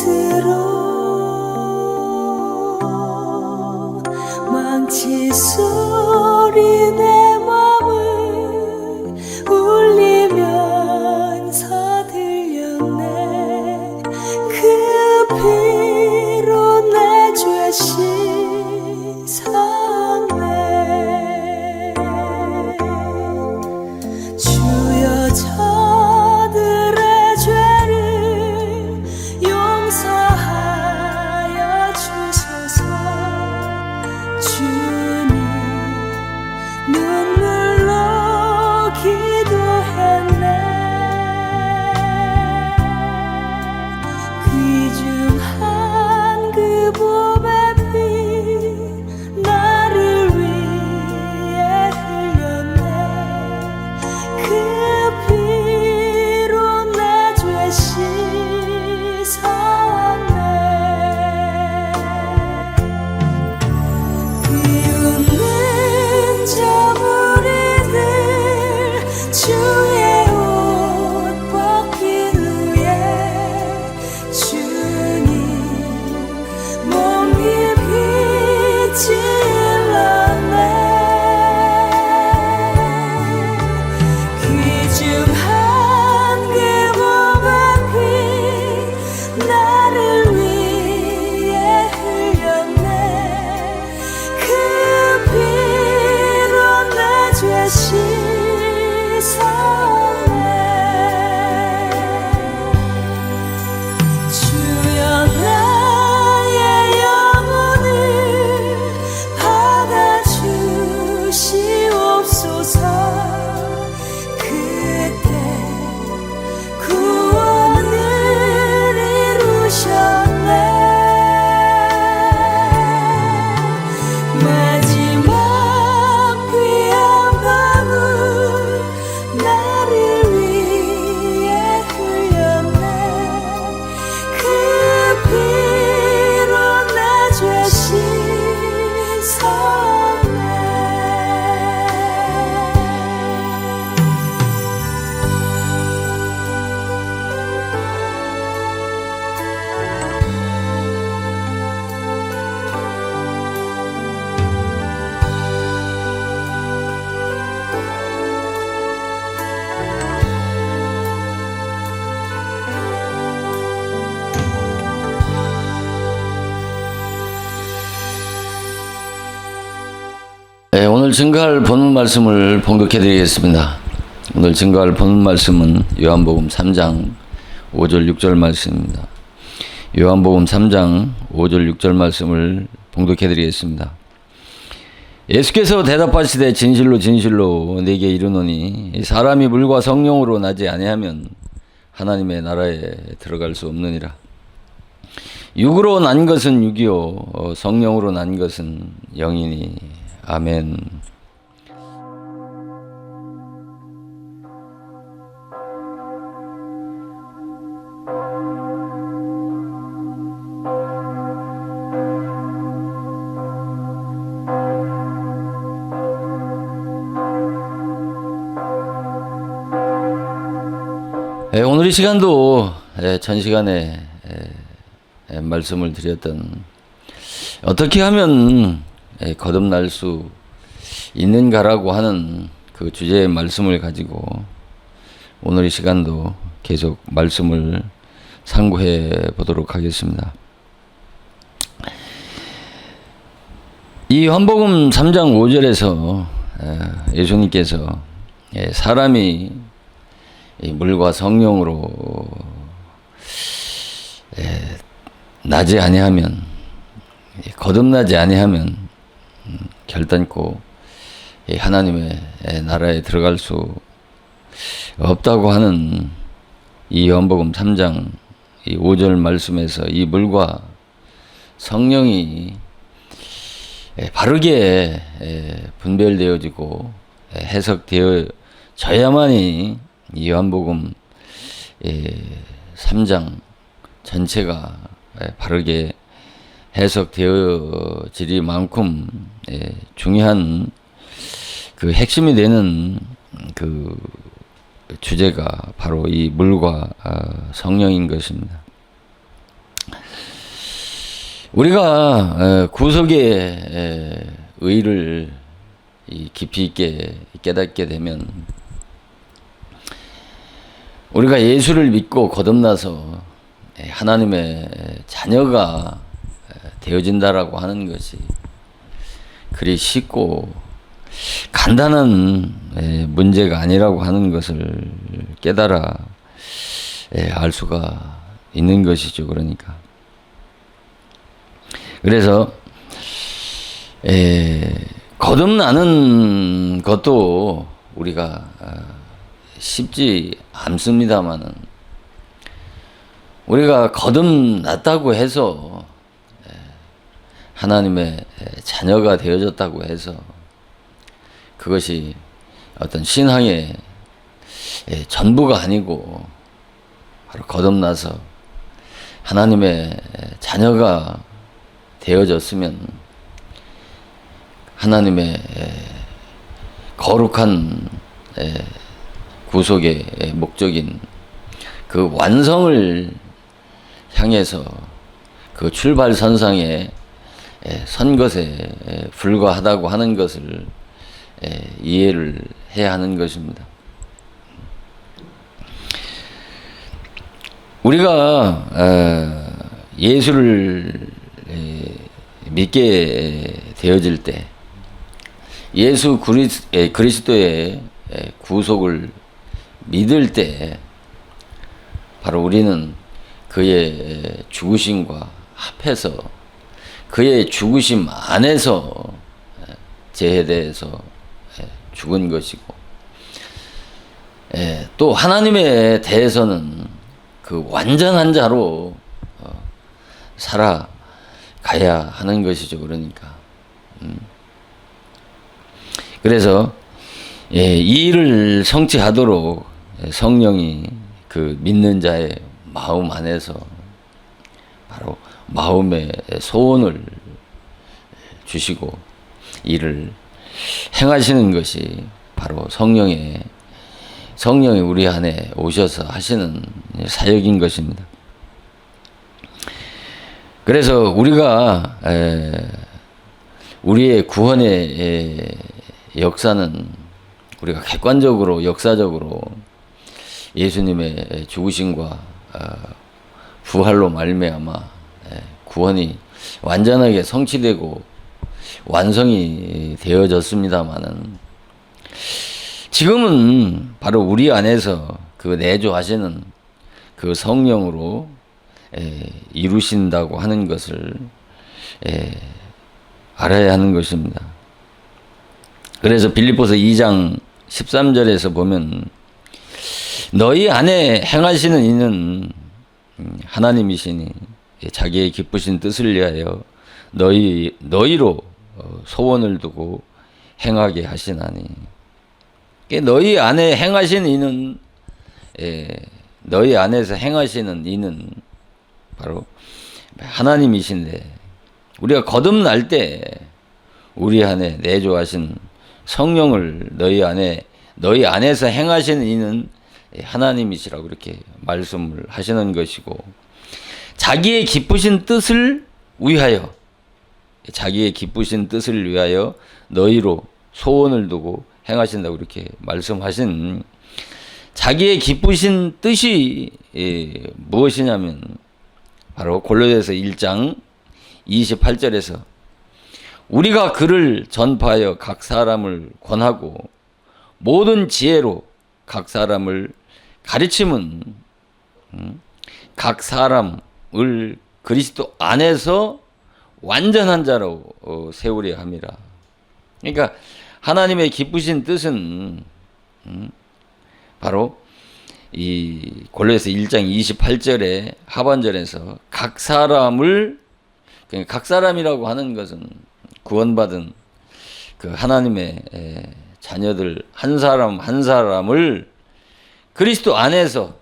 스스로 망치 소리 내 맘을 울리면서 들렸네. 그 피로 내 죄 씻었네. 주여 저들의 죄를 용서하여 주소서. 주님 눈물로 기도했네. 귀중한 그 보배 피 나를 위해 흘렸네. 그 피로 내 죄 씻었네. 비웃는 저 무리들 주의 옷 벗긴 후에 주님 몸이 빛이 일렀네. 귀중한 그 몸의 피 나를 위해 흘렸네. 그 피로 내 죄 씻었네. 주여 나의 영혼을 받아주시옵소서. 그때 구원을 이루셨네. 마지막 귀한 방울 나를 위해 흘렸네. 그 피로 내 죄 씻었네. 오늘 증거할 본문 말씀을 봉독해 드리겠습니다. 오늘 증거할 본문 말씀은 요한복음 3장 5절 6절 말씀입니다. 요한복음 3장 5절 6절 말씀을 봉독해 드리겠습니다. 예수께서 대답하시되 진실로 진실로 내게 이르노니 사람이 물과 성령으로 나지 아니하면 하나님의 나라에 들어갈 수 없느니라. 육으로 난 것은 육이요 성령으로 난 것은 영이니. 아멘. 오늘 이 시간도 전 시간에 말씀을 드렸던 어떻게 하면 거듭날 수 있는가라고 하는 그 주제의 말씀을 가지고 오늘 이 시간도 계속 말씀을 상고해 보도록 하겠습니다. 이 요한복음 3장 5절에서 예수님께서 사람이 물과 성령으로 나지 아니하면, 거듭나지 아니하면 결단코 하나님의 나라에 들어갈 수 없다고 하는 이 요한복음 3장 5절 말씀에서 이 물과 성령이 바르게 분별되어지고 해석되어져야만이 이 요한복음 3장 전체가 바르게 해석되어지리만큼 중요한 그 핵심이 되는 그 주제가 바로 이 물과 성령인 것입니다. 우리가 구속의 의의를 깊이 있게 깨닫게 되면 우리가 예수를 믿고 거듭나서 하나님의 자녀가 되어진다라고 하는 것이 그리 쉽고 간단한 문제가 아니라고 하는 것을 깨달아 알 수가 있는 것이죠. 그래서 거듭나는 것도 우리가 쉽지 않습니다만은 우리가 거듭났다고 해서 하나님의 자녀가 되어졌다고 해서 그것이 어떤 신앙의 전부가 아니고 바로 거듭나서 하나님의 자녀가 되어졌으면 하나님의 거룩한 구속의 목적인 그 완성을 향해서 그 출발선상에 선 것에 불과하다고 하는 것을 이해를 해야 하는 것입니다. 우리가 예수를 믿게 되어질 때 예수 그리스도의 구속을 믿을 때 바로 우리는 그의 죽으심과 합해서 그의 죽으심 안에서 죄에 대해서 죽은 것이고 또 하나님에 대해서는 그 완전한 자로 살아가야 하는 것이죠. 그래서 이 일을 성취하도록 성령이 그 믿는 자의 마음 안에서 바로 마음의 소원을 주시고 이를 행하시는 것이 바로 성령이 우리 안에 오셔서 하시는 사역인 것입니다. 그래서 우리가 우리의 구원의 역사는 우리가 객관적으로 역사적으로 예수님의 죽으심과 부활로 말미암아 구원이 완전하게 성취되고 완성이 되어졌습니다마는 지금은 바로 우리 안에서 그 내주하시는 그 성령으로 이루신다고 하는 것을 알아야 하는 것입니다. 그래서 빌립보서 2장 13절에서 보면 너희 안에 행하시는 이는 하나님이시니 자기의 기쁘신 뜻을 위하여 너희로 소원을 두고 행하게 하시나니 너희 안에 행하시는 이는 너희 안에서 행하시는 이는 바로 하나님이신데 우리가 거듭날 때 우리 안에 내주하신 성령을 너희 안에서 행하시는 이는 하나님이시라고 이렇게 말씀을 하시는 것이고 자기의 기쁘신 뜻을 위하여 너희로 소원을 두고 행하신다고 이렇게 말씀하신 자기의 기쁘신 뜻이 무엇이냐면 바로 골로새서 1장 28절에서 우리가 그를 전파하여 각 사람을 권하고 모든 지혜로 각 사람을 가르침은 각 사람을 그리스도 안에서 완전한 자로 세우려 함이라. 그러니까 하나님의 기쁘신 뜻은 바로 이 골로새서 1장 28절의 하반절에서 각 사람을 각 사람이라고 하는 것은 구원받은 그 하나님의 자녀들 한 사람 한 사람을 그리스도 안에서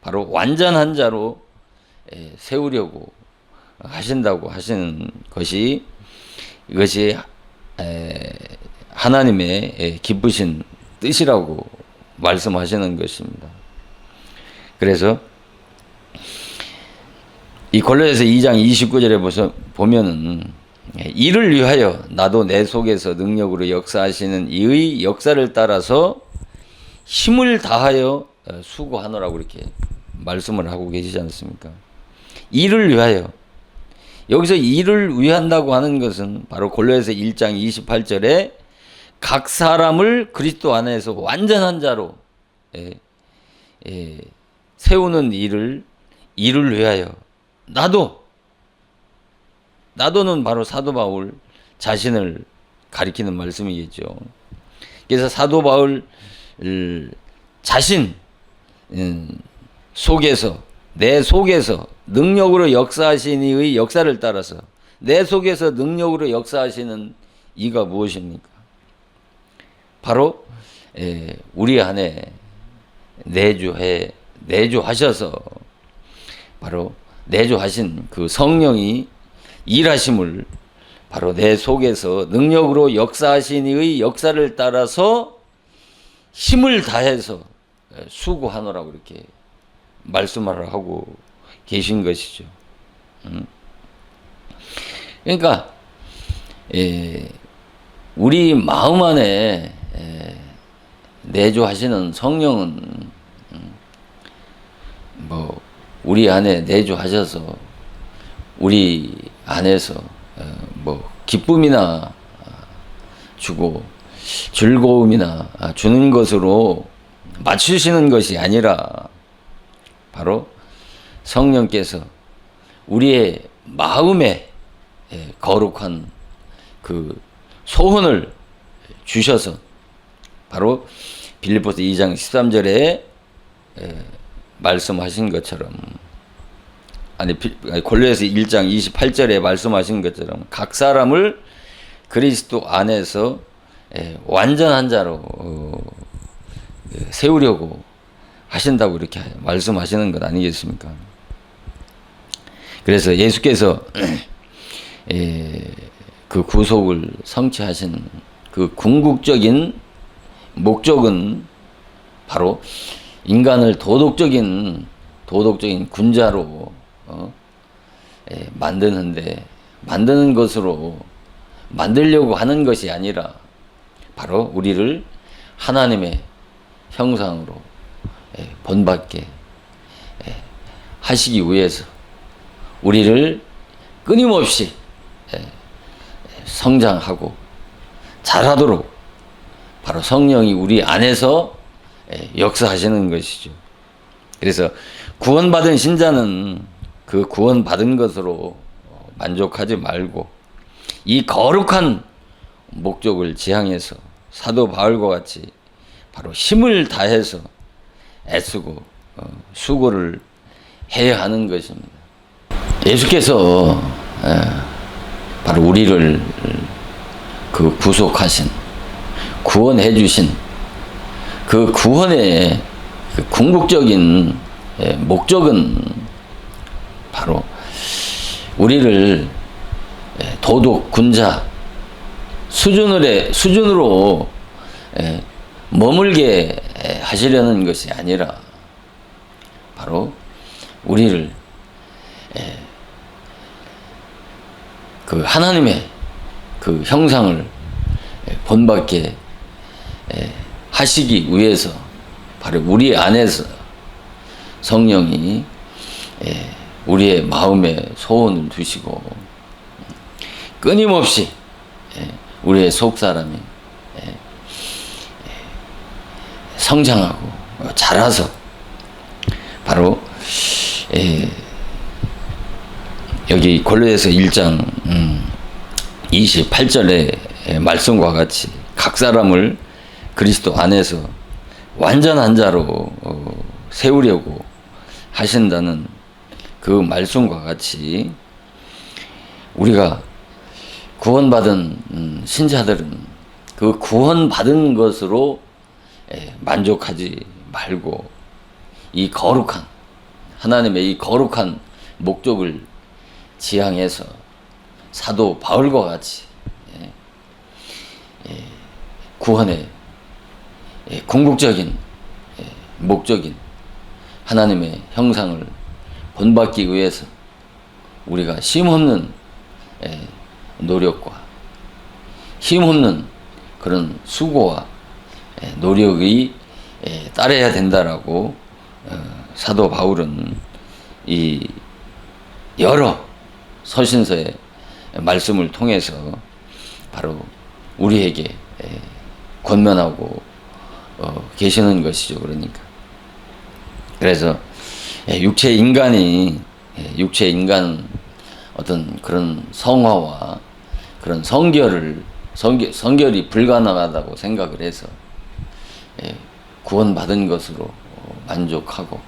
바로 완전한 자로 세우려고 하신다고 하시는 것이 이것이 하나님의 기쁘신 뜻이라고 말씀하시는 것입니다. 그래서 이 골로새서 2장 29절에 보면은 이를 위하여 나도 내 속에서 능력으로 역사하시는 이의 역사를 따라서 힘을 다하여 수고하노라고 이렇게 말씀을 하고 계시지 않습니까? 이를 위하여. 여기서 이를 위한다고 하는 것은 바로 골로새서 1장 28절에 각 사람을 그리스도 안에서 완전한 자로 세우는 일을 위하여 나도는 바로 사도 바울 자신을 가리키는 말씀이겠죠. 그래서 사도 바울 자신 속에서 내 속에서 능력으로 역사하신 이의 역사를 따라서 내 속에서 능력으로 역사하시는 이가 무엇입니까? 바로 우리 안에 내주하셔서 바로 내주하신 그 성령이 일하심을 바로 내 속에서 능력으로 역사하신 이의 역사를 따라서 힘을 다해서 수고하노라고 이렇게 말씀을 하고 계신 것이죠. 그러니까 우리 마음 안에 내주하시는 성령은 뭐 우리 안에 내주하셔서 우리 안에서 뭐 기쁨이나 주고 즐거움이나 주는 것으로 맞추시는 것이 아니라 바로 성령께서 우리의 마음에 거룩한 그 소원을 주셔서 바로 빌립보서 2장 13절에 말씀하신 것처럼 골로새서 1장 28절에 말씀하신 것처럼 각 사람을 그리스도 안에서 완전한 자로 세우려고 하신다고 이렇게 말씀하시는 것 아니겠습니까? 그래서 예수께서 그 구속을 성취하신 그 궁극적인 목적은 바로 인간을 도덕적인 군자로 만드는 것으로 만들려고 하는 것이 아니라 바로 우리를 하나님의 형상으로 본받게 하시기 위해서 우리를 끊임없이 성장하고 잘하도록 바로 성령이 우리 안에서 역사하시는 것이죠. 그래서 구원받은 신자는 그 구원받은 것으로 만족하지 말고 이 거룩한 목적을 지향해서 사도 바울과 같이 바로 힘을 다해서 애쓰고 수고를 해야 하는 것입니다. 예수께서 바로 우리를 그 구속하신 구원해 주신 그 구원의 그 궁극적인 목적은 바로 우리를 도덕 군자 수준으로 머물게 하시려는 것이 아니라 바로 우리를 그 하나님의 그 형상을 본받게 하시기 위해서 바로 우리 안에서 성령이 우리의 마음에 소원을 두시고 끊임없이 우리의 속사람이 성장하고 자라서 바로 여기 골로새서 1장 28절의 말씀과 같이 각 사람을 그리스도 안에서 완전한 자로 세우려고 하신다는 그 말씀과 같이 우리가 구원받은 신자들은 그 구원받은 것으로 만족하지 말고 이 거룩한 하나님의 이 거룩한 목적을 지향해서 사도 바울과 같이 구원의 궁극적인 목적인 하나님의 형상을 본받기 위해서 우리가 힘없는 노력과 힘없는 그런 수고와 노력이 따라야 된다라고 사도 바울은 이 여러 서신서의 말씀을 통해서 바로 우리에게 권면하고 계시는 것이죠. 그러니까 그래서 육체 인간 어떤 그런 성화와 그런 성결이 불가능하다고 생각을 해서 구원받은 것으로 만족하고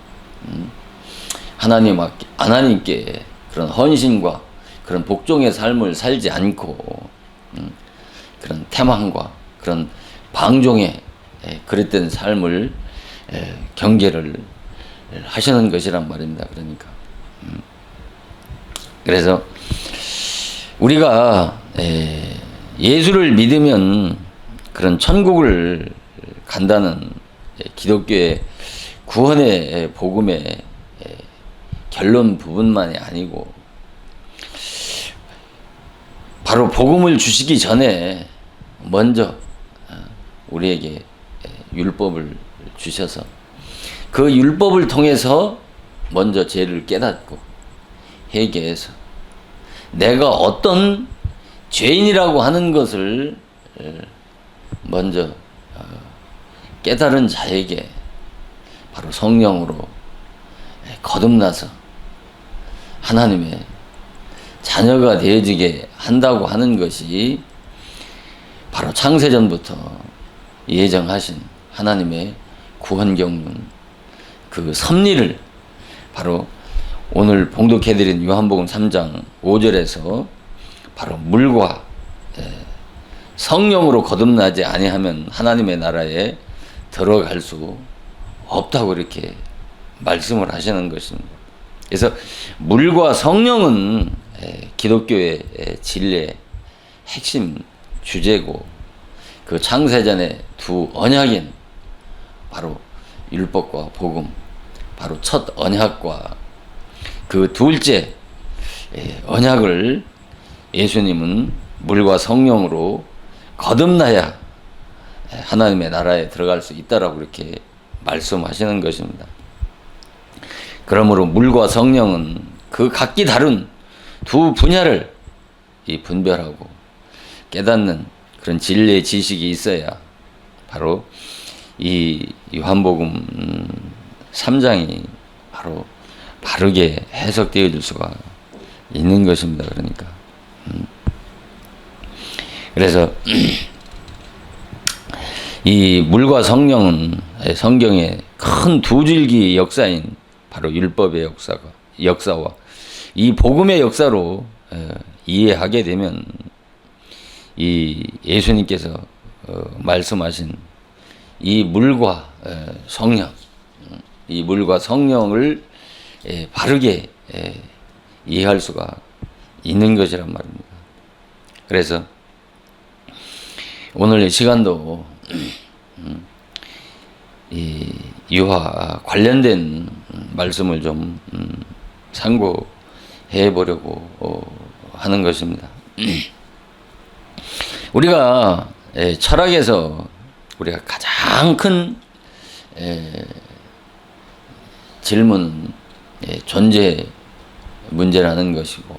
하나님께 그런 헌신과 그런 복종의 삶을 살지 않고 그런 태망과 그런 방종의 그릇된 삶을 경계를 하시는 것이란 말입니다. 그러니까 그래서 우리가 예수를 믿으면 그런 천국을 간다는 기독교의 구원의 복음의 결론 부분만이 아니고 바로 복음을 주시기 전에 먼저 우리에게 율법을 주셔서 그 율법을 통해서 먼저 죄를 깨닫고 회개해서 내가 어떤 죄인이라고 하는 것을 먼저 깨달은 자에게 바로 성령으로 거듭나서 하나님의 자녀가 되어지게 한다고 하는 것이 바로 창세전부터 예정하신 하나님의 구원 경륜 그 섭리를 바로 오늘 봉독해드린 요한복음 3장 5절에서 바로 물과 성령으로 거듭나지 아니하면 하나님의 나라에 들어갈 수 없다고 이렇게 말씀을 하시는 것입니다. 그래서 물과 성령은 기독교의 진리의 핵심 주제고 그 창세전의 두 언약인 바로 율법과 복음, 바로 첫 언약과 그 둘째 언약을 예수님은 물과 성령으로 거듭나야 하나님의 나라에 들어갈 수 있다라고 이렇게 말씀하시는 것입니다. 그러므로 물과 성령은 그 각기 다른 두 분야를 분별하고 깨닫는 그런 진리의 지식이 있어야 바로 이 요한복음 3장이 바로 바르게 해석되어질 수가 있는 것입니다. 그러니까 그래서 이 물과 성령은 성경의 큰 두 줄기 역사인 바로 율법의 역사와 이 복음의 역사로 이해하게 되면 이 예수님께서 말씀하신 이 물과 성령, 이 물과 성령을 바르게 이해할 수가 있는 것이란 말입니다. 그래서 오늘 이 시간도 이 유아 관련된 말씀을 좀 상고해 보려고 하는 것입니다. 우리가 철학에서 우리가 가장 큰 질문은 존재 문제라는 것이고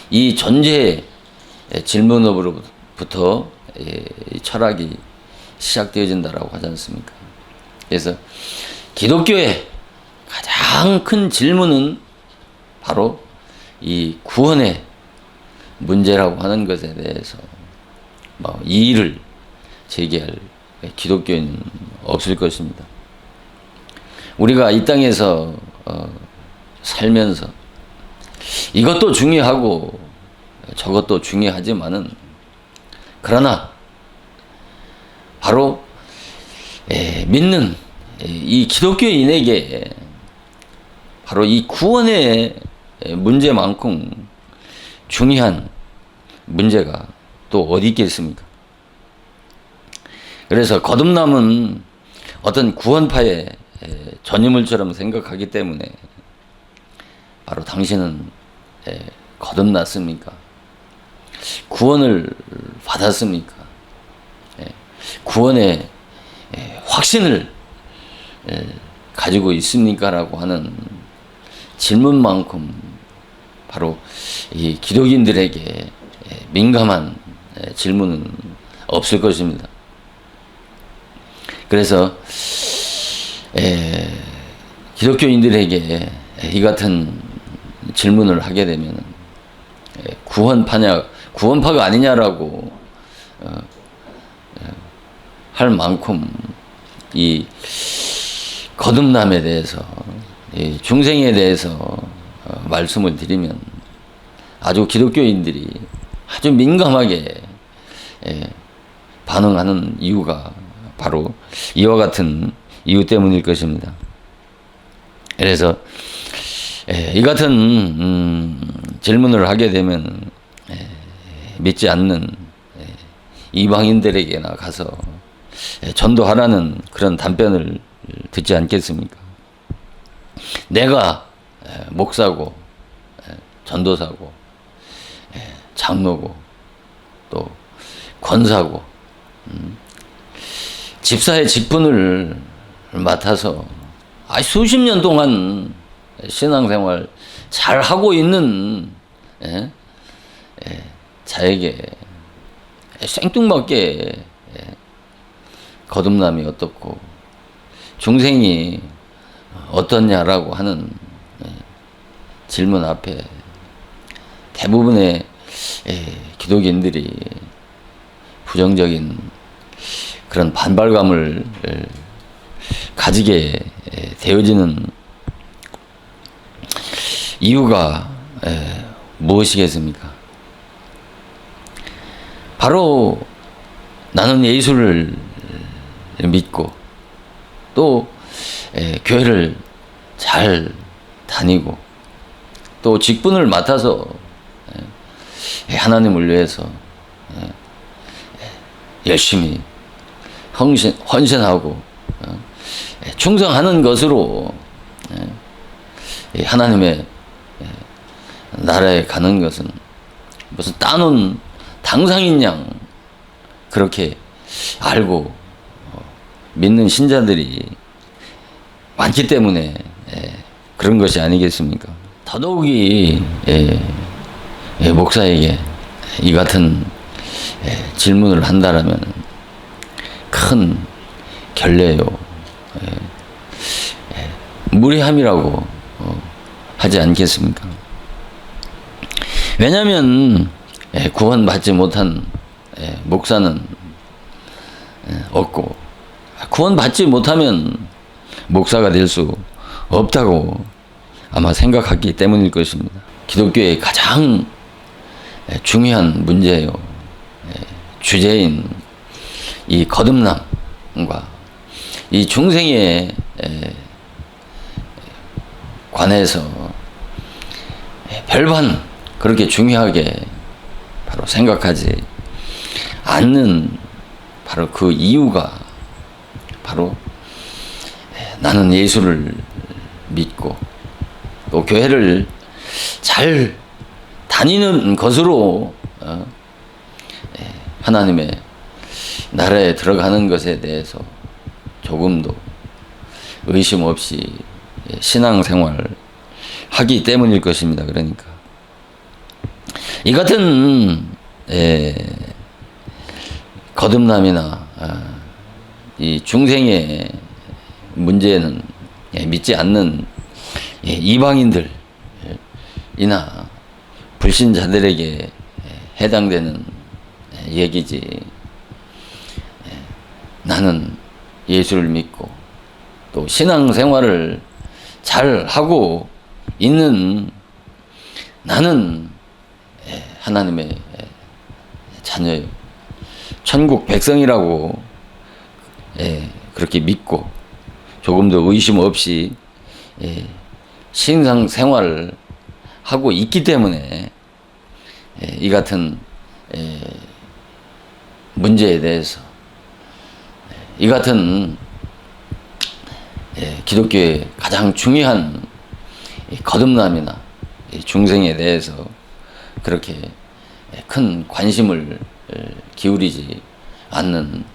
이 존재 질문으로부터 철학이 시작되어진다라고 하지 않습니까? 그래서 기독교의 가장 큰 질문은 바로 이 구원의 문제라고 하는 것에 대해서 이의를 제기할 기독교인은 없을 것입니다. 우리가 이 땅에서 살면서 이것도 중요하고 저것도 중요하지만은 그러나 바로 믿는 이 기독교인에게 바로 이 구원의 문제만큼 중요한 문제가 또 어디 있겠습니까? 그래서 거듭남은 어떤 구원파의 전유물처럼 생각하기 때문에 바로 당신은 거듭났습니까? 구원을 받았습니까? 구원의 확신을 가지고 있습니까? 라고 하는 질문만큼 바로 이 기독인들에게 민감한 질문은 없을 것입니다. 그래서 기독교인들에게 이 같은 질문을 하게 되면 구원파가 아니냐라고 할 만큼 이 거듭남에 대해서, 이 중생에 대해서 말씀을 드리면 아주 기독교인들이 아주 민감하게 반응하는 이유가 바로 이와 같은 이유 때문일 것입니다. 그래서 이 같은 질문을 하게 되면 믿지 않는 이방인들에게나 가서 전도하라는 그런 답변을 듣지 않겠습니까? 내가 목사고 전도사고 장로고 또 권사고 집사의 직분을 맡아서 수십 년 동안 신앙생활 잘 하고 있는 자에게 생뚱맞게 거듭남이 어떻고 중생이 어떻냐라고 하는 질문 앞에 대부분의 기독인들이 부정적인 그런 반발감을 가지게 되어지는 이유가 무엇이겠습니까? 바로 나는 예수를 믿고 또 교회를 잘 다니고 또 직분을 맡아서 하나님을 위해서 열심히 헌신하고 충성하는 것으로 하나님의 나라에 가는 것은 무슨 따놓은 당상인 양 그렇게 알고 믿는 신자들이 많기 때문에 그런 것이 아니겠습니까? 더더욱이 목사에게 이 같은 질문을 한다라면 큰 결례요, 무례함이라고 하지 않겠습니까? 왜냐하면 구원받지 못한 목사는 없고 구원받지 못하면 목사가 될 수 없다고 아마 생각하기 때문일 것입니다. 기독교의 가장 중요한 문제예요. 주제인 이 거듭남과 이 중생에 관해서 별반 그렇게 중요하게 바로 생각하지 않는 바로 그 이유가 바로 나는 예수를 믿고 또 교회를 잘 다니는 것으로 하나님의 나라에 들어가는 것에 대해서 조금도 의심 없이 신앙생활을 하기 때문일 것입니다. 그러니까 이 같은 거듭남이나 이 중생의 문제는 믿지 않는 이방인들이나 불신자들에게 해당되는 얘기지. 나는 예수를 믿고 또 신앙생활을 잘 하고 있는 나는 하나님의 자녀요. 천국 백성이라고 그렇게 믿고 조금도 의심 없이 신앙생활을 하고 있기 때문에 이 같은 문제에 대해서 이 같은 기독교의 가장 중요한 거듭남이나 이 중생에 대해서 그렇게 큰 관심을 기울이지 않는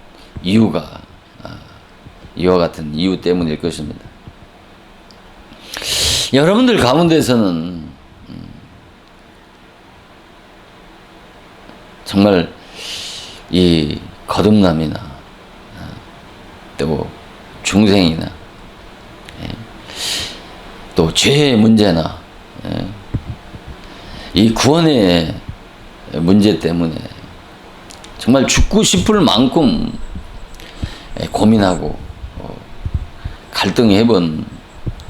이유가 이와 같은 이유 때문일 것입니다. 여러분들 가운데서는 정말 이 거듭남이나 또 중생이나 또 죄의 문제나 이 구원의 문제 때문에 정말 죽고 싶을 만큼 고민하고 갈등해 본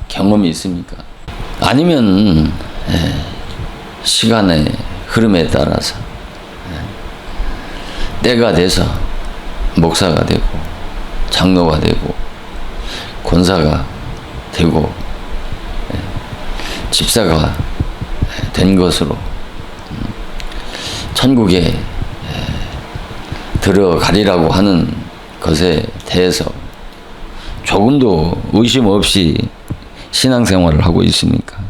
경험이 있습니까? 아니면 시간의 흐름에 따라서 때가 돼서 목사가 되고 장로가 되고 권사가 되고 집사가 된 것으로 천국에 들어가리라고 하는 것에 대해서 조금도 의심 없이 신앙생활을 하고 있습니까?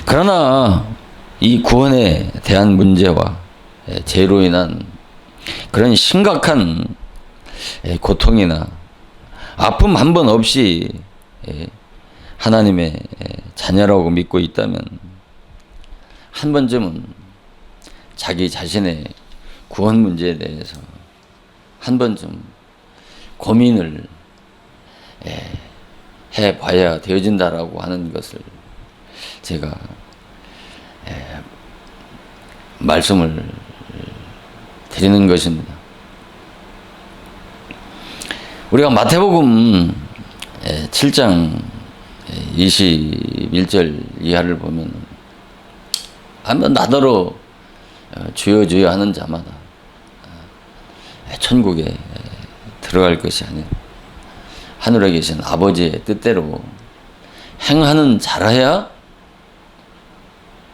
그러나 이 구원에 대한 문제와 죄로 인한 그런 심각한 고통이나 아픔 한 번 없이 하나님의 자녀라고 믿고 있다면 한 번쯤은 자기 자신의 구원 문제에 대해서 한 번쯤 고민을 해봐야 되어진다라고 하는 것을 제가 말씀을 드리는 것입니다. 우리가 마태복음 7장 21절 이하를 보면 한번 나더러 주여 주여 하는 자마다 천국에 들어갈 것이 아니라 하늘에 계신 아버지의 뜻대로 행하는 자라야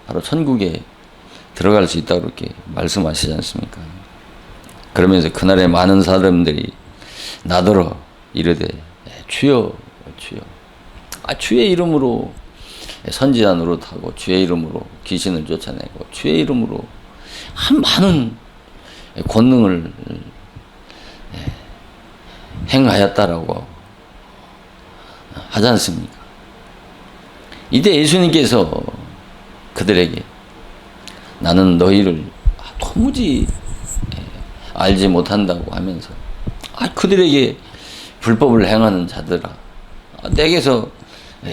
바로 천국에 들어갈 수 있다고 그렇게 말씀하시지 않습니까? 그러면서 그날에 많은 사람들이 나더러 이르되 주여 주여 주의 이름으로 선지자 노릇하고 주의 이름으로 귀신을 쫓아내고 주의 이름으로 한 많은 권능을 행하였다라고 하지 않습니까? 이때 예수님께서 그들에게 나는 너희를 도무지 알지 못한다고 하면서 그들에게 불법을 행하는 자들아 내게서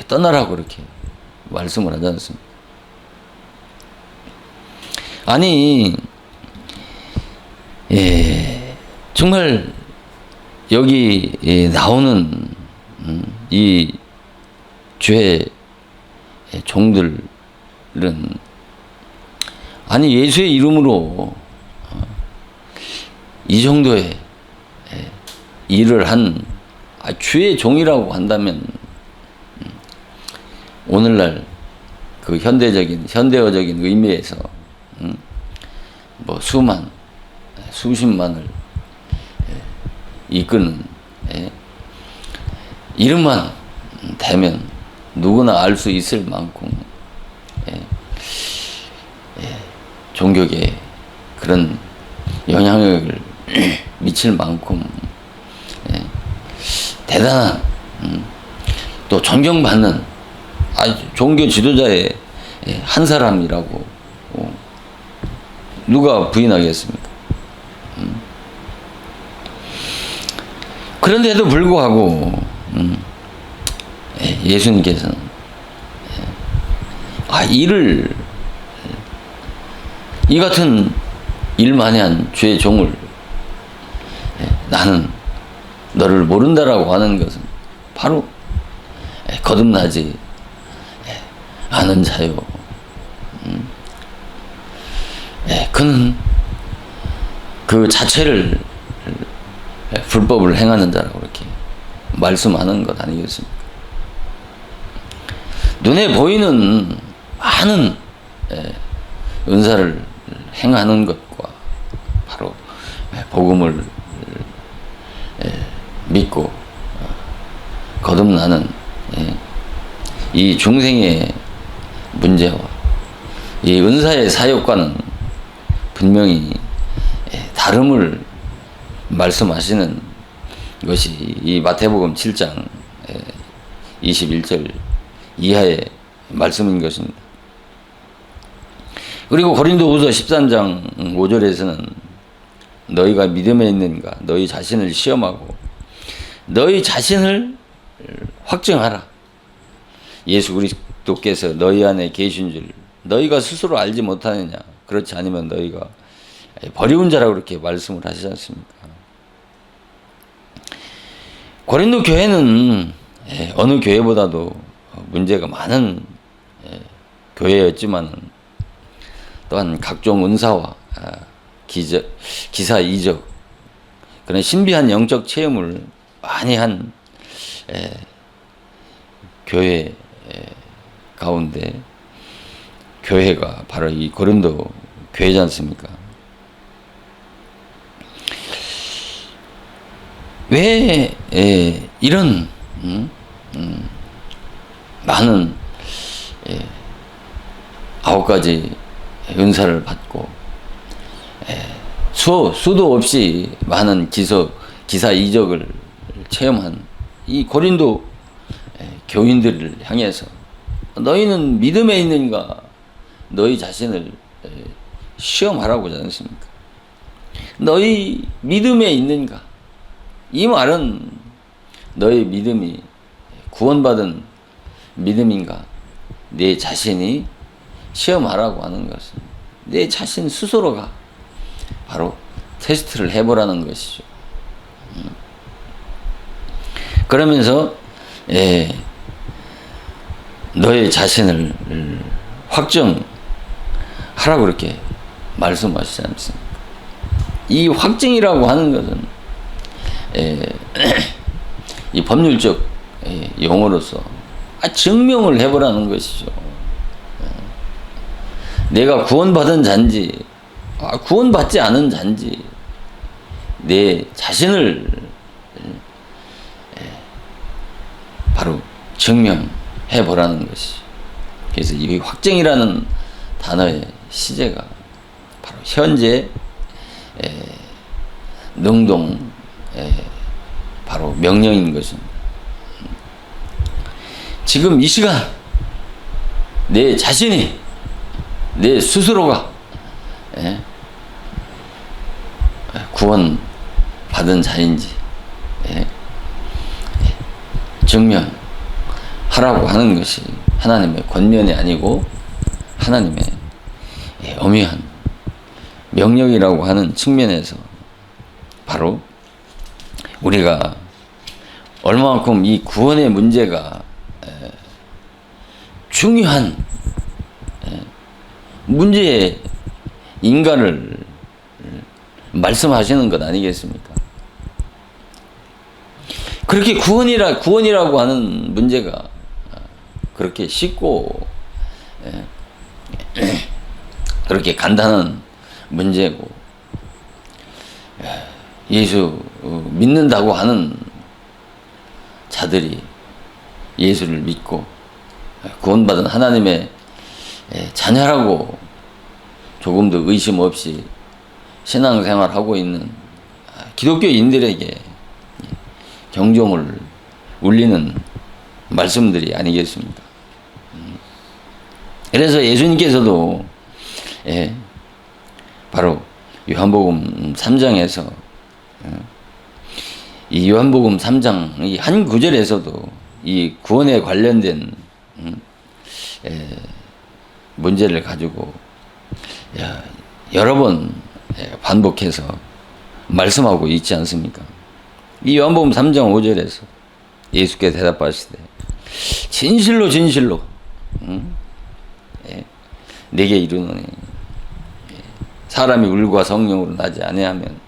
떠나라고 그렇게 말씀을 하지 않습니까? 아니 정말 여기 나오는 이 죄의 종들은 아니 예수의 이름으로 이 정도의 일을 한 주의 종이라고 한다면 오늘날 그 현대어적인 의미에서 뭐 수십만을 이끄는 이름만 대면 누구나 알 수 있을 만큼 종교계에 그런 영향력을 미칠 만큼 대단한 또 존경받는 종교 지도자의 한 사람이라고 누가 부인하겠습니까? 그런데도 불구하고 예수님께서는 이를 이 같은 일만이 한 죄의 종을 나는 너를 모른다라고 하는 것은 바로 거듭나지 않은 자요. 그는 그 자체를 불법을 행하는 자라고 이렇게 말씀하는 것 아니겠습니까? 눈에 보이는 많은 은사를 행하는 것과 바로 복음을 믿고 거듭나는 이 중생의 문제와 이 은사의 사역과는 분명히 다름을 말씀하시는 것이 이 마태복음 7장 21절 이하의 말씀인 것입니다. 그리고 고린도후서 13장 5절에서는 너희가 믿음에 있는가 너희 자신을 시험하고 너희 자신을 확증하라. 예수 그리스도께서 너희 안에 계신 줄 너희가 스스로 알지 못하느냐. 그렇지 않으면 너희가 버리운 자라고 그렇게 말씀을 하시지 않습니까? 고린도 교회는 어느 교회보다도 문제가 많은 교회였지만 또한 각종 은사와 기사 이적 그런 신비한 영적 체험을 많이 한 교회 가운데 교회가 바로 이 고린도 교회지 않습니까? 왜 이런 많은 9가지 은사를 받고 수도 없이 많은 기사 이적을 체험한 이 고린도 교인들을 향해서 너희는 믿음에 있는가 너희 자신을 시험하라고 하지 않습니까? 너희 믿음에 있는가? 이 말은 너희 믿음이 구원받은 믿음인가? 내 자신이 시험하라고 하는 것은 내 자신 스스로가 바로 테스트를 해보라는 것이죠. 그러면서 너의 자신을 확정하라고 그렇게 말씀하시지 않습니까? 이 확증이라고 하는 것은 이 법률적 용어로서 증명을 해보라는 것이죠. 내가 구원받은 잔지, 구원받지 않은 잔지, 내 자신을 바로 증명해 보라는 것이죠. 그래서 이 확증이라는 단어의 시제가 바로 현재 능동 바로 명령인 것입니다. 지금 이 시간 내 자신이 내 스스로가 구원받은 자인지 증명하라고 하는 것이 하나님의 권면이 아니고 하나님의 엄연한 명령이라고 하는 측면에서 바로 우리가 얼마만큼 이 구원의 문제가 중요한 문제인가를 말씀하시는 것 아니겠습니까? 그렇게 구원이라고 하는 문제가 그렇게 쉽고 그렇게 간단한 문제고 예수 믿는다고 하는 자들이 예수를 믿고 구원받은 하나님의 자녀라고 조금도 의심 없이 신앙생활하고 있는 기독교인들에게 경종을 울리는 말씀들이 아니겠습니까? 그래서 예수님께서도 바로 요한복음 3장에서 이 요한복음 3장 이 한 구절에서도 이 구원에 관련된 문제를 가지고 여러 번 반복해서 말씀하고 있지 않습니까? 이 요한복음 3장 5절에서 예수께서 대답하시되 진실로 진실로 내게 이르노니 사람이 물과 성령으로 나지 아니하면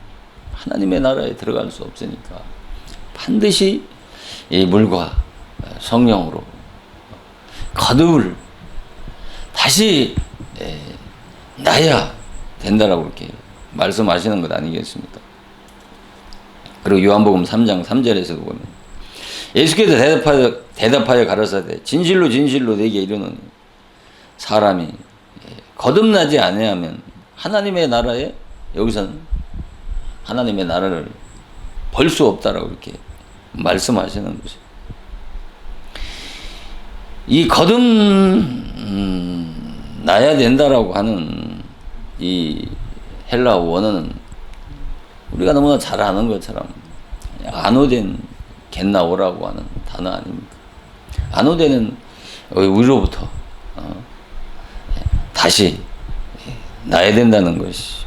하나님의 나라에 들어갈 수 없으니까 반드시 이 물과 성령으로 거듭을 다시 나야 된다라고 이렇게 말씀하시는 것 아니겠습니까? 그리고 요한복음 3장 3절에서도 보면 예수께서 대답하여 가라사대 진실로 진실로 내게 이르노니 사람이 거듭나지 아니하면 하나님의 나라에 여기서는 하나님의 나라를 볼 수 없다라고 이렇게 말씀하시는 거죠. 이 거듭나야 된다라고 하는 이 헬라어 원어는 우리가 너무나 잘 아는 것처럼 아노덴 겟나오라고 하는 단어 아닙니까? 아노덴은 위로부터 다시 나야 된다는 것이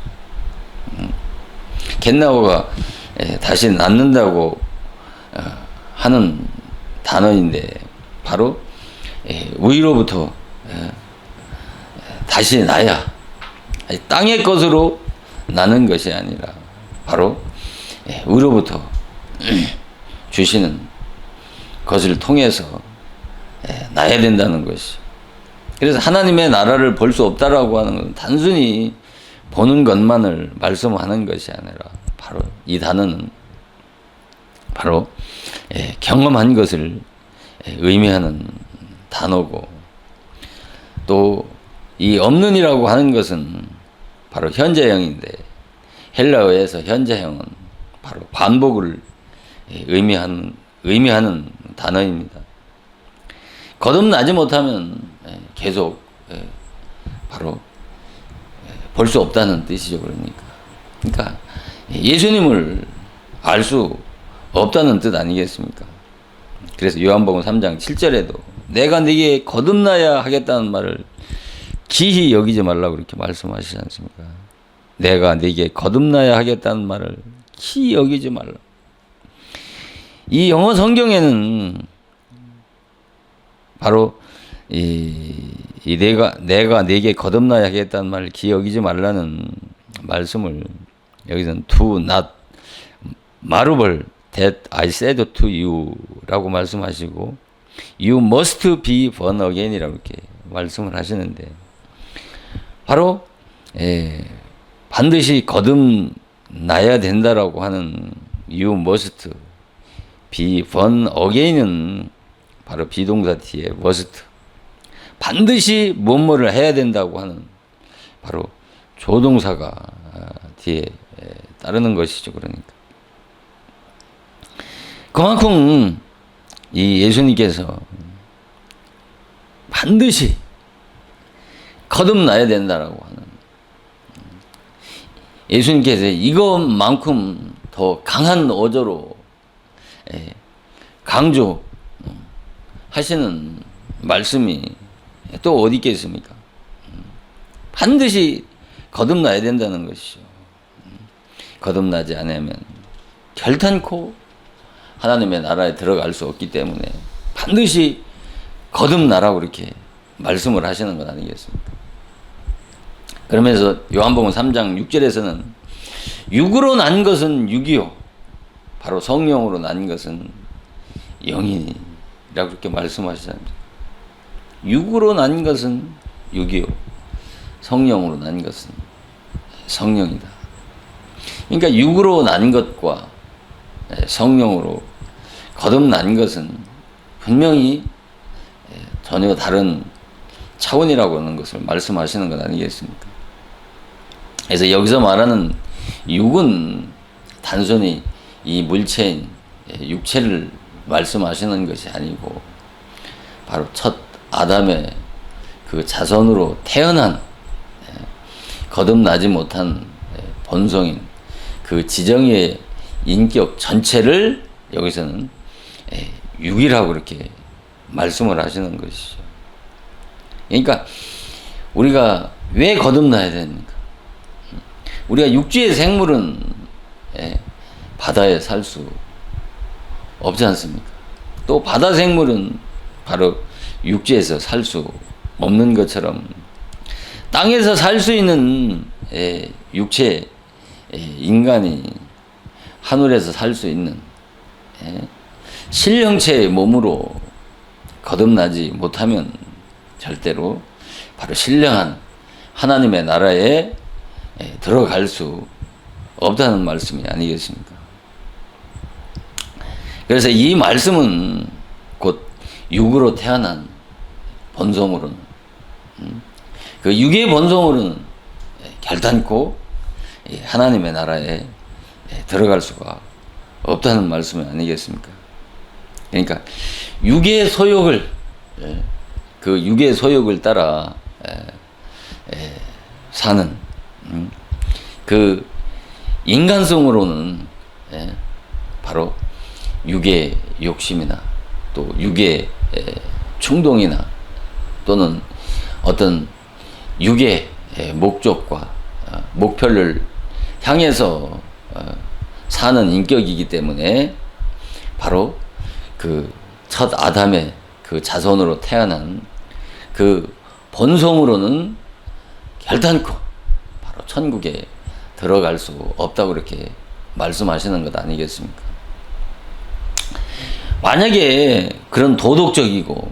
겟나오가 다시 낳는다고 하는 단어인데 바로 위로부터 다시 나야 땅의 것으로 나는 것이 아니라 바로 위로부터 주시는 것을 통해서 나야 된다는 것이. 그래서 하나님의 나라를 볼 수 없다라고 하는 것은 단순히 보는 것만을 말씀하는 것이 아니라 바로 이 단어는 바로 경험한 것을 의미하는 단어고, 또 이 없는이라고 하는 것은 바로 현재형인데 헬라어에서 현재형은 바로 반복을 의미하는 단어입니다. 거듭나지 못하면 계속 바로 볼 수 없다는 뜻이죠. 그러니까 예수님을 알 수 없다는 뜻 아니겠습니까? 그래서 요한복음 3장 7절에도 내가 네게 거듭나야 하겠다는 말을 기히 여기지 말라고 그렇게 말씀하시지 않습니까? 내가 네게 거듭나야 하겠다는 말을 기히 여기지 말라. 이 영어 성경에는 바로 내가 네게 거듭나야 하겠다는 말을 기히 여기지 말라는 말씀을 여기서는 to not marvel that I said to you라고 말씀하시고 you must be born again이라고 이렇게 말씀을 하시는데 바로 반드시 거듭나야 된다라고 하는 you must be born again은 바로 비동사 뒤에 must 반드시 뭐뭐를 해야 된다고 하는 바로 조동사가 뒤에 따르는 것이죠. 그만큼 이 예수님께서 반드시 거듭나야 된다라고 하는, 예수님께서 이것만큼 더 강한 어조로 강조하시는 말씀이 또 어디 있겠습니까? 반드시 거듭나야 된다는 것이죠. 거듭나지 않으면 결단코 하나님의 나라에 들어갈 수 없기 때문에 반드시 거듭나라고 이렇게 말씀을 하시는 것 아니겠습니까? 그러면서 요한복음 3장 6절에서는 육으로 난 것은 육이요 바로 성령으로 난 것은 영이니라고 이렇게 말씀하시잖아요. 육으로 난 것은 육이요 성령으로 난 것은 성령이다. 그러니까 육으로 난 것과 성령으로 거듭난 것은 분명히 전혀 다른 차원이라고 하는 것을 말씀하시는 것 아니겠습니까? 그래서 여기서 말하는 육은 단순히 이 물체인 육체를 말씀하시는 것이 아니고 바로 첫 아담의 그 자손으로 태어난 거듭나지 못한 본성인 그 지정의 인격 전체를 여기서는 육이라고 이렇게 말씀을 하시는 것이죠. 그러니까 우리가 왜 거듭나야 됩니까? 우리가 육지의 생물은 바다에 살 수 없지 않습니까? 또 바다 생물은 바로 육지에서 살 수 없는 것처럼 땅에서 살 수 있는 육체 인간이 하늘에서 살 수 있는 신령체의 몸으로 거듭나지 못하면 절대로 바로 신령한 하나님의 나라에 들어갈 수 없다는 말씀이 아니겠습니까? 그래서 이 말씀은 곧 육으로 태어난 본성으로는 그 육의 본성으로는 결단코 하나님의 나라에 들어갈 수가 없다는 말씀이 아니겠습니까? 그러니까 육의 소욕을 그 육의 소욕을 따라 사는 그 인간성으로는 바로 육의 욕심이나 또 육의 충동이나 또는 어떤 육의 목적과 목표를 향해서 사는 인격이기 때문에 바로 그 첫 아담의 그 자손으로 태어난 그 본성으로는 결단코 바로 천국에 들어갈 수 없다고 그렇게 말씀하시는 것 아니겠습니까? 만약에 그런 도덕적이고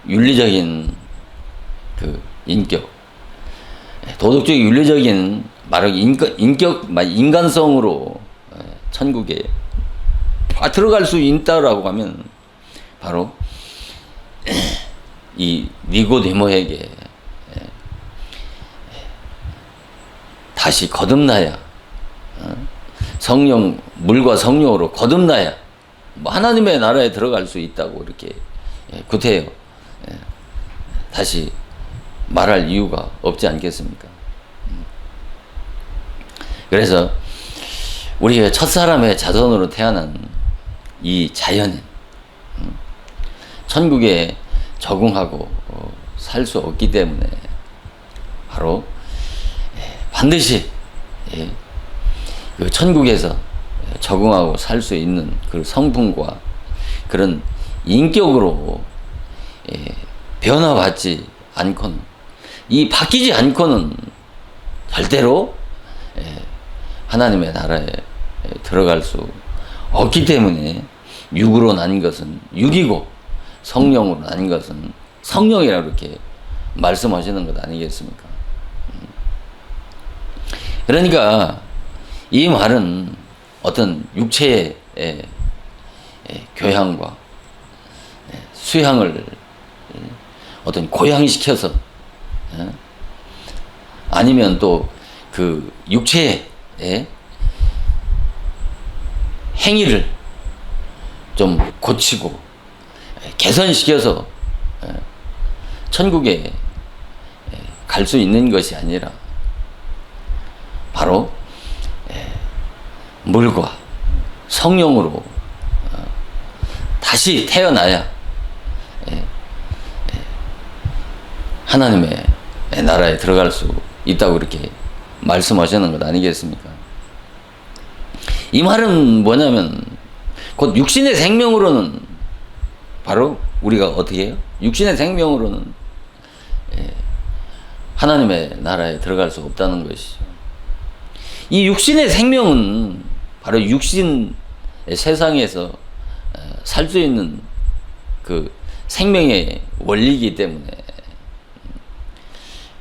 윤리적인 그 인격, 도덕적 윤리적인 말하기 인간성으로 천국에 들어갈 수 있다라고 하면 바로 이 니고데모에게 다시 거듭나야 성령 물과 성령으로 거듭나야 하나님의 나라에 들어갈 수 있다고 이렇게 구태여 다시 말할 이유가 없지 않겠습니까? 그래서 우리가 첫사람의 자손으로 태어난 이 자연인 천국에 적응하고 살 수 없기 때문에 바로 반드시 그 천국에서 적응하고 살 수 있는 그 성품과 그런 인격으로 변화받지 않고는 이 바뀌지 않고는 절대로 하나님의 나라에 들어갈 수 없기 때문에 육으로 난 것은 육이고 성령으로 난 것은 성령이라고 이렇게 말씀하시는 것 아니겠습니까? 그러니까 이 말은 어떤 육체의 교양과 수양을 어떤 고양시켜서 아니면 또 그 육체의 행위를 좀 고치고 개선시켜서 천국에 갈 수 있는 것이 아니라 바로 물과 성령으로 다시 태어나야 하나님의 나라에 들어갈 수 있다고 이렇게 말씀하시는 것 아니겠습니까? 이 말은 뭐냐면 곧 육신의 생명으로는 바로 우리가 어떻게 해요? 육신의 생명으로는 하나님의 나라에 들어갈 수 없다는 것이죠. 이 육신의 생명은 바로 육신 세상에서 살 수 있는 그 생명의 원리이기 때문에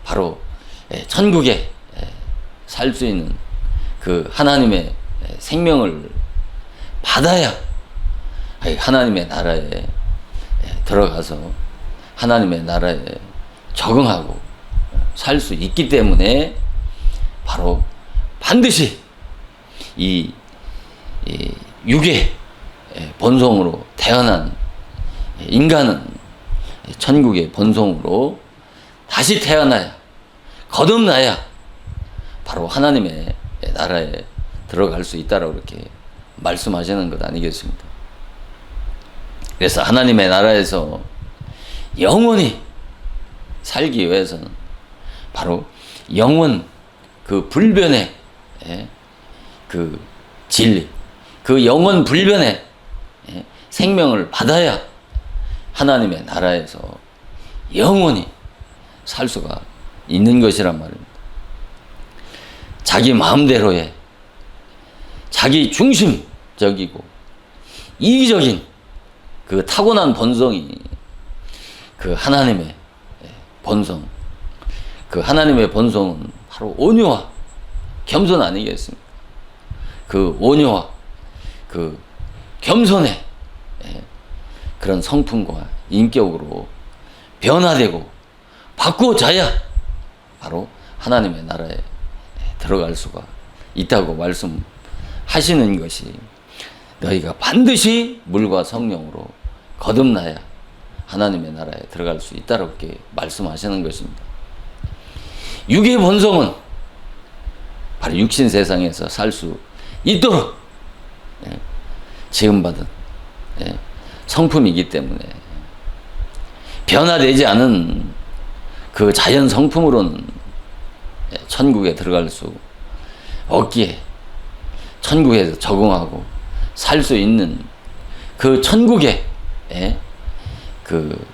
바로 천국에 살 수 있는 그 하나님의 생명을 받아야 하나님의 나라에 들어가서 하나님의 나라에 적응하고 살 수 있기 때문에 바로 반드시 이 육의 본성으로 태어난 인간은 천국의 본성으로 다시 태어나야 거듭나야 바로 하나님의 나라에 들어갈 수 있다라고 이렇게 말씀하시는 것 아니겠습니까? 그래서 하나님의 나라에서 영원히 살기 위해서는 바로 영원 그 불변의 그 진리, 그 영원 불변의 생명을 받아야 하나님의 나라에서 영원히 살 수가 있는 것이란 말입니다. 자기 마음대로의 자기 중심적이고 이기적인 그 타고난 본성이 그 하나님의 본성, 그 하나님의 본성은 바로 온유와 겸손 아니겠습니까? 그 온유와 그 겸손의 그런 성품과 인격으로 변화되고 바꾸어져야 바로 하나님의 나라에 들어갈 수가 있다고 말씀하시는 것이, 너희가 반드시 물과 성령으로 거듭나야 하나님의 나라에 들어갈 수 있다고 이렇게 말씀하시는 것입니다. 육의 본성은 바로 육신 세상에서 살 수 있도록 지금 받은 성품이기 때문에 변화되지 않은 그 자연 성품으로는 천국에 들어갈 수 없기에 천국에서 적응하고 살 수 있는 그 천국의 그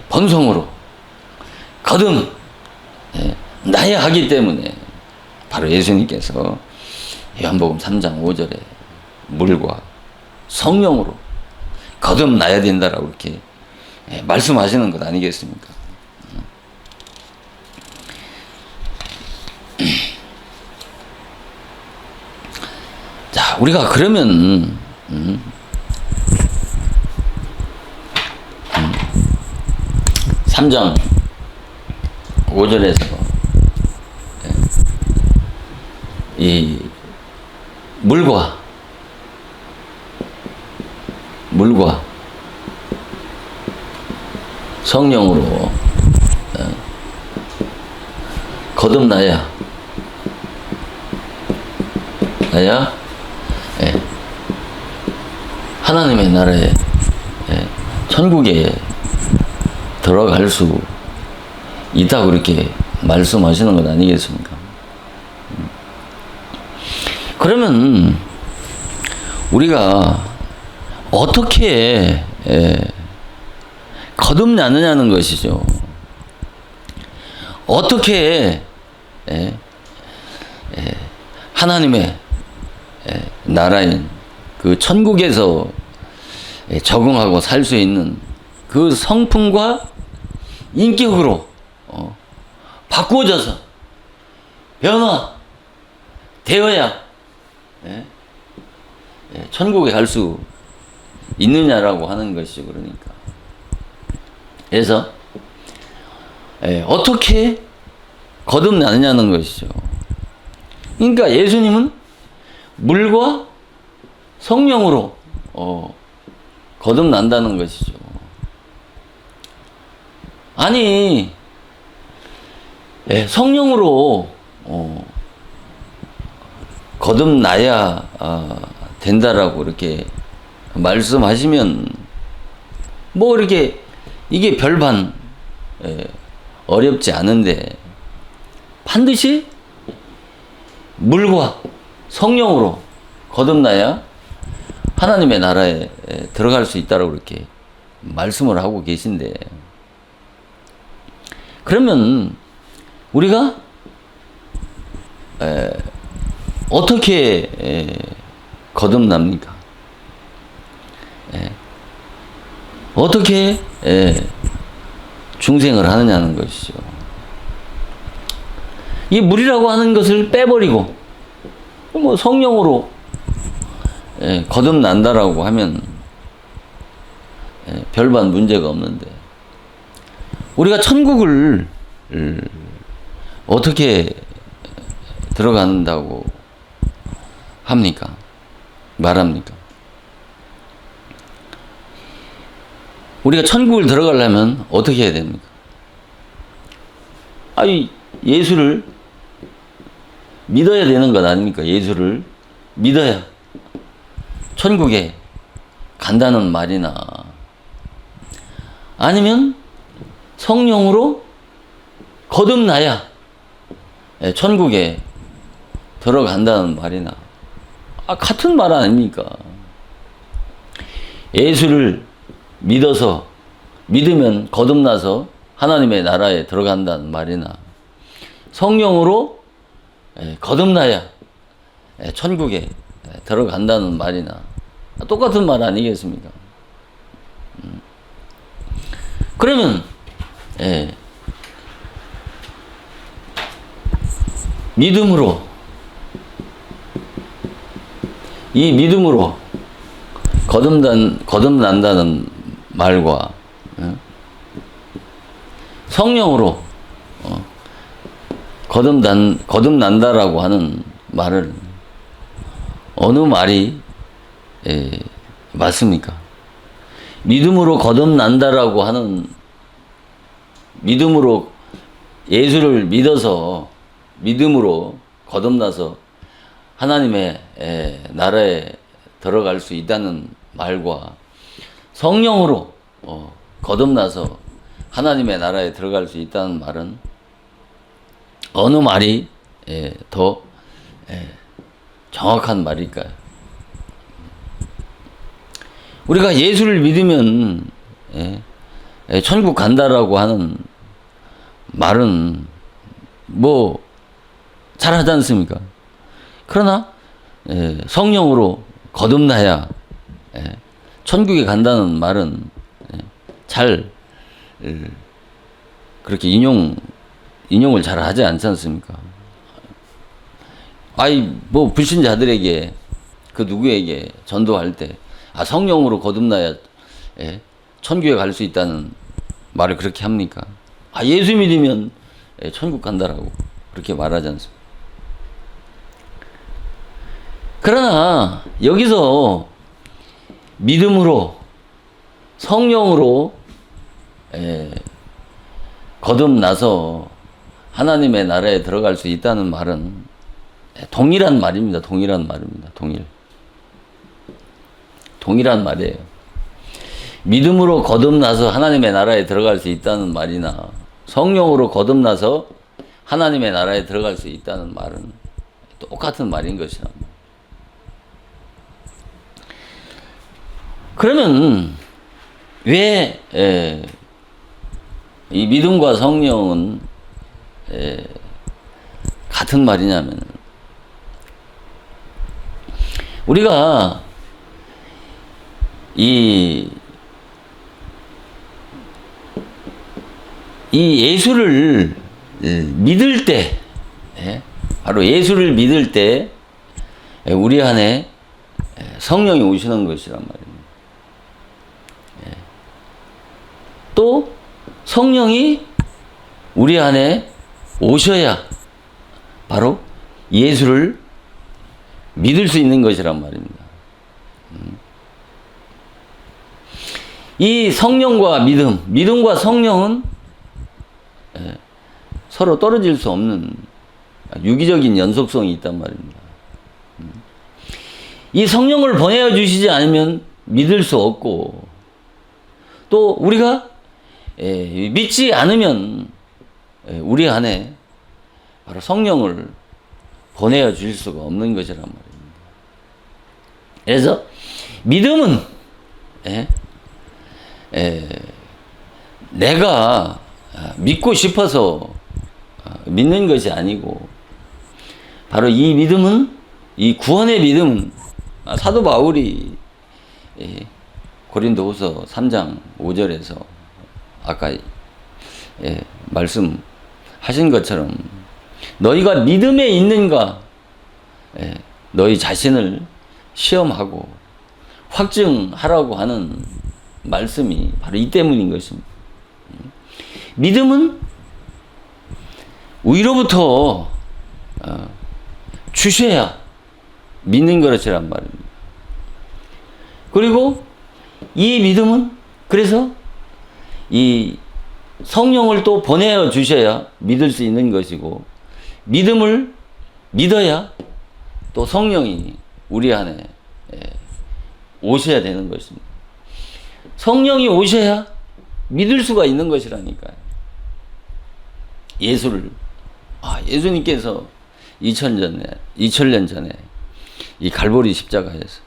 본성으로 거듭 나야 하기 때문에 바로 예수님께서 요한복음 3장 5절에 물과 성령으로 거듭나야 된다라고 이렇게 말씀하시는 것 아니겠습니까? 자, 우리가 그러면 3장 5절에서 이 물과 성령으로 거듭나야 하나님의 나라에 천국에 들어갈 수 있다고 이렇게 말씀하시는 것 아니겠습니까? 그러면 우리가 어떻게 거듭나느냐는 것이죠. 어떻게 하나님의 나라인 그 천국에서 적응하고 살 수 있는 그 성품과 인격으로 바꾸어져서 변화되어야 천국에 갈 수 있느냐라고 하는 것이죠. 그러니까 그래서 어떻게 거듭나느냐는 것이죠. 그러니까 예수님은 물과 성령으로 거듭난다는 것이죠. 아니 성령으로 거듭나야 된다라고 이렇게 말씀하시면 뭐 이렇게 이게 별반 어렵지 않은데, 반드시 물과 성령으로 거듭나야 하나님의 나라에 들어갈 수 있다라고 이렇게 말씀을 하고 계신데, 그러면 우리가 어떻게 거듭납니까? 어떻게 중생을 하느냐는 것이죠. 이 물이라고 하는 것을 빼버리고 뭐 성령으로 거듭난다라고 하면 별반 문제가 없는데, 우리가 천국을 어떻게 들어간다고 합니까? 말합니까? 우리가 천국을 들어가려면 어떻게 해야 됩니까? 아니, 예수를 믿어야 되는 것 아닙니까? 예수를 믿어야 천국에 간다는 말이나, 아니면 성령으로 거듭나야 천국에 들어간다는 말이나, 같은 말 아닙니까? 예수를 믿으면 거듭나서 하나님의 나라에 들어간다는 말이나, 성령으로 거듭나야 천국에 들어간다는 말이나 똑같은 말 아니겠습니까? 그러면 믿음으로, 이 믿음으로 거듭난다는 말과 성령으로 거듭난다라고 하는 말을 어느 말이 맞습니까? 믿음으로 거듭난다라고 하는, 믿음으로 예수를 믿어서 믿음으로 거듭나서 하나님의 나라에 들어갈 수 있다는 말과 성령으로 거듭나서 하나님의 나라에 들어갈 수 있다는 말은 어느 말이 더 정확한 말일까요? 우리가 예수를 믿으면 천국 간다라고 하는 말은 뭐 잘하지 않습니까? 그러나 성령으로 거듭나야 천국에 간다는 말은 잘 그렇게 인용을 잘 하지 않지 않습니까? 뭐 불신자들에게 그 누구에게 전도할 때 성령으로 거듭나야 천국에 갈 수 있다는 말을 그렇게 합니까? 예수 믿으면 천국 간다라고 그렇게 말하지 않습니까? 그러나 여기서 믿음으로 성령으로 거듭나서 하나님의 나라에 들어갈 수 있다는 말은 동일한 말입니다. 동일한 말이에요. 믿음으로 거듭나서 하나님의 나라에 들어갈 수 있다는 말이나 성령으로 거듭나서 하나님의 나라에 들어갈 수 있다는 말은 똑같은 말인 것이라. 그러면 왜 이 믿음과 성령은 같은 말이냐면, 우리가 이 예수를 믿을 때, 바로 예수를 믿을 때 우리 안에 성령이 오시는 것이란 말입니다. 또 성령이 우리 안에 오셔야 바로 예수를 믿을 수 있는 것이란 말입니다. 이 성령과 믿음과 성령은 서로 떨어질 수 없는 유기적인 연속성이 있단 말입니다. 이 성령을 보내어 주시지 않으면 믿을 수 없고, 또 우리가 믿지 않으면 우리 안에 바로 성령을 보내어 주실 수가 없는 것이란 말입니다. 그래서 믿음은 내가 믿고 싶어서 믿는 것이 아니고, 바로 이 믿음은, 이 구원의 믿음은 사도 바울이 고린도후서 3장 5절에서 아까 말씀하신 것처럼 너희가 믿음에 있는가 너희 자신을 시험하고 확증하라고 하는 말씀이 바로 이 때문인 것입니다. 믿음은 위로부터 주셔야 믿는 것이란 말입니다. 그리고 이 믿음은 그래서 이 성령을 또 보내어 주셔야 믿을 수 있는 것이고, 믿음을 믿어야 또 성령이 우리 안에 오셔야 되는 것입니다. 성령이 오셔야 믿을 수가 있는 것이라니까요. 예수를, 예수님께서 2000년 전에 이 갈보리 십자가에서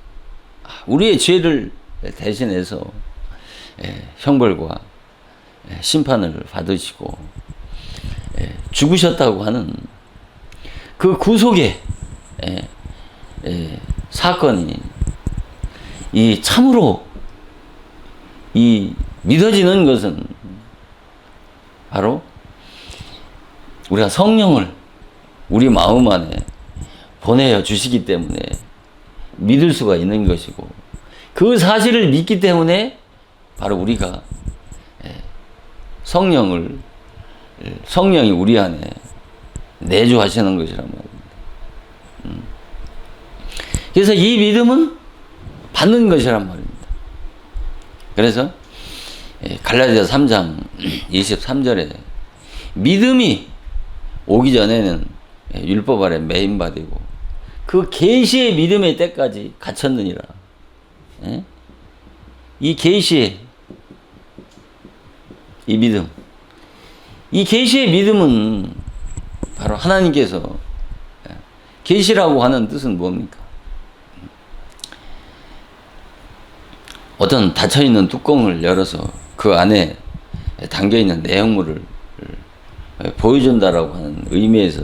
우리의 죄를 대신해서 형벌과 심판을 받으시고 죽으셨다고 하는 그 구속의 사건이 이 참으로 이 믿어지는 것은 바로 우리가 성령을 우리 마음 안에 보내어 주시기 때문에 믿을 수가 있는 것이고, 그 사실을 믿기 때문에 바로 우리가 성령을 성령이 우리 안에 내주하시는 것이란 말입니다. 그래서 이 믿음은 받는 것이란 말입니다. 그래서 갈라디아서 3장 23절에 믿음이 오기 전에는 율법 아래 매인받이고 그 계시의 믿음의 때까지 갇혔느니라. 이 계시의 이 믿음, 이 계시의 믿음은 바로 하나님께서 계시라고 하는 뜻은 뭡니까? 어떤 닫혀있는 뚜껑을 열어서 그 안에 담겨있는 내용물을 보여준다라고 하는 의미에서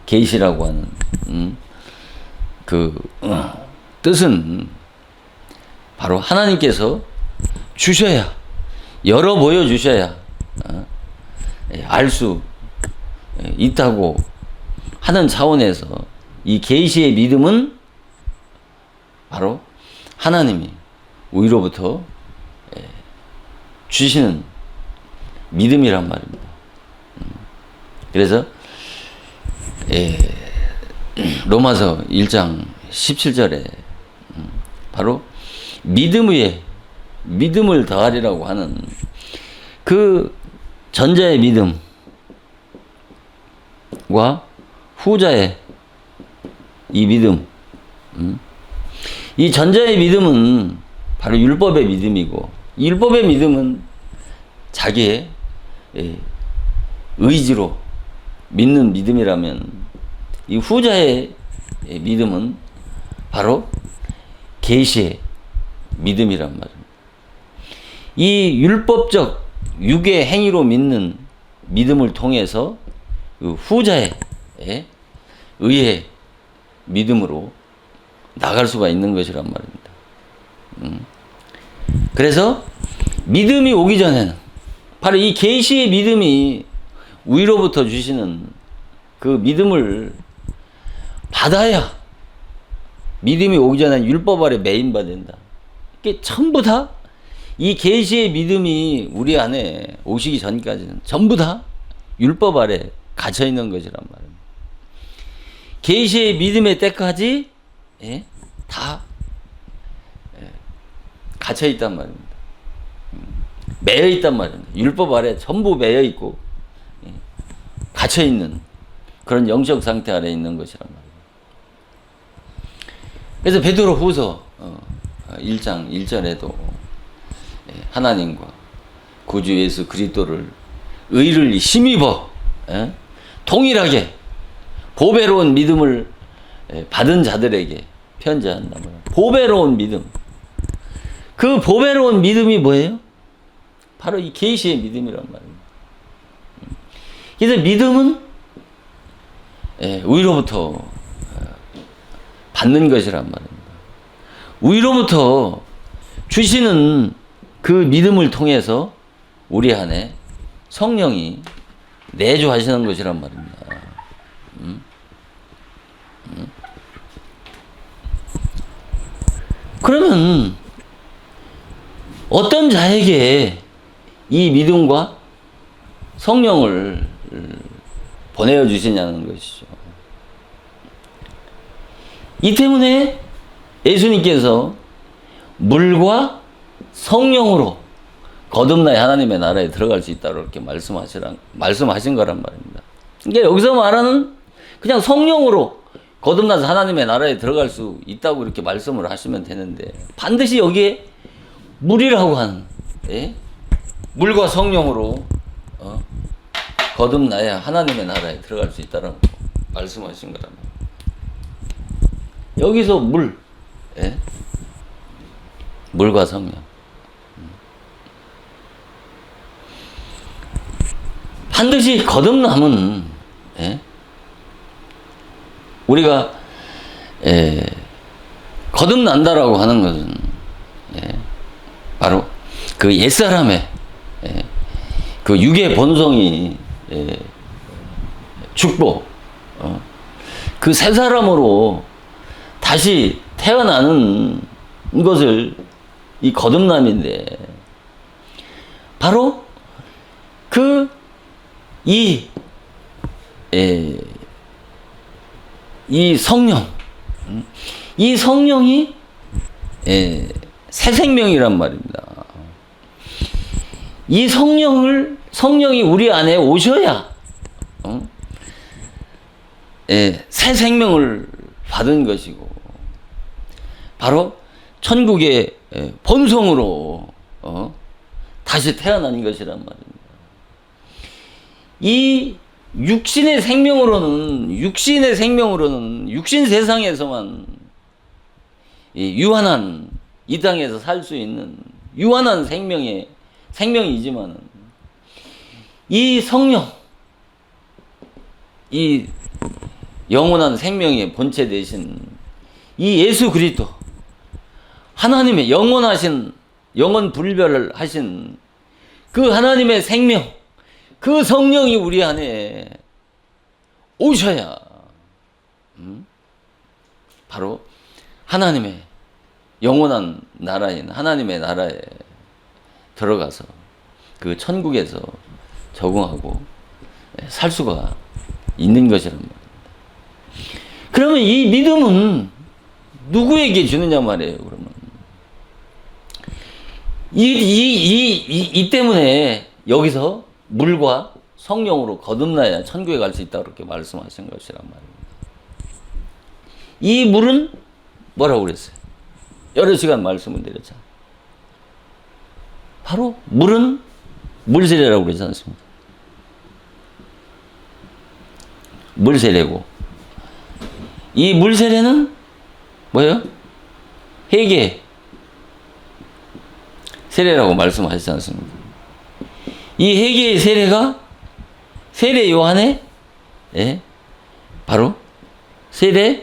계시라고 하는 뜻은 바로 하나님께서 주셔야, 열어 보여주셔야 알 수 있다고 하는 차원에서 이 계시의 믿음은 바로 하나님이 위로부터 주시는 믿음이란 말입니다. 그래서 로마서 1장 17절에 바로 믿음 위에 믿음을 더하리라고 하는 그 전자의 믿음과 후자의 이 믿음, 이 전자의 믿음은 바로 율법의 믿음이고, 율법의 믿음은 자기의 의지로 믿는 믿음이라면, 이 후자의 믿음은 바로 계시의 믿음이란 말입니다. 이 율법적 육의 행위로 믿는 믿음을 통해서 그 후자의 의의 믿음으로 나갈 수가 있는 것이란 말입니다. 그래서 믿음이 오기 전에는 바로 이 계시의 믿음이 위로부터 주시는 그 믿음을 받아야 믿음이 오기 전에 율법 아래 매인받는다. 이게 전부 다 이 계시의 믿음이 우리 안에 오시기 전까지는 전부 다 율법 아래 갇혀 있는 것이란 말입니다. 계시의 믿음의 때까지 다 갇혀 있단 말입니다. 매여 있단 말입니다. 율법 아래 전부 매여 있고 갇혀 있는 그런 영적 상태 아래 있는 것이란 말입니다. 그래서 베드로 후서 1장 1절에도 하나님과 구주 예수 그리스도를 의를 힘입어 동일하게 보배로운 믿음을 받은 자들에게 편지한다. 보배로운 믿음. 그 보배로운 믿음이 뭐예요? 바로 이 계시의 믿음이란 말입니다. 그래서 믿음은 위로부터 받는 것이란 말입니다. 위로부터 주시는 그 믿음을 통해서 우리 안에 성령이 내주하시는 것이란 말입니다. 그러면 어떤 자에게 이 믿음과 성령을 보내어 주시냐는 것이죠. 이 때문에 예수님께서 물과 성령으로 거듭나야 하나님의 나라에 들어갈 수 있다고 이렇게 말씀하신 거란 말입니다. 그러니까 여기서 말하는 그냥 성령으로 거듭나서 하나님의 나라에 들어갈 수 있다고 이렇게 말씀을 하시면 되는데, 반드시 여기에 물이라고 하는, 물과 성령으로 거듭나야 하나님의 나라에 들어갈 수 있다라고 말씀하신 거란 말입니다. 여기서 물, 물과 성령. 반드시 거듭남은 우리가 거듭난다라고 하는 것은 바로 그 옛사람의 그 육의 본성이 죽고 그 새 사람으로 다시 태어나는 것을 이 거듭남인데, 바로 그 이 성령, 이 성령이 새 생명이란 말입니다. 이 성령이 우리 안에 오셔야 새 생명을 받은 것이고, 바로 천국의 본성으로 다시 태어난 것이란 말입니다. 이 육신의 생명으로는 육신 세상에서만 유한한, 이 땅에서 살 수 있는 유한한 생명이지만, 이 성령, 이 영원한 생명의 본체 되신 이 예수 그리스도, 하나님의 영원 불별하신 그 하나님의 생명, 그 성령이 우리 안에 오셔야 바로 하나님의 영원한 나라인 하나님의 나라에 들어가서 그 천국에서 적응하고 살 수가 있는 것이란 말입니다. 그러면 이 믿음은 누구에게 주느냐 말이에요. 그러면 이 때문에 여기서 물과 성령으로 거듭나야 천국에 갈 수 있다, 그렇게 말씀하신 것이란 말입니다. 이 물은 뭐라고 그랬어요? 여러 시간 말씀을 드렸잖아요. 바로 물은 물세례라고 그러지 않습니까? 물세례고, 이 물세례는 뭐예요? 회개 세례라고 말씀하시지 않습니까? 이 회개의 세례가 세례 요한의 바로 세례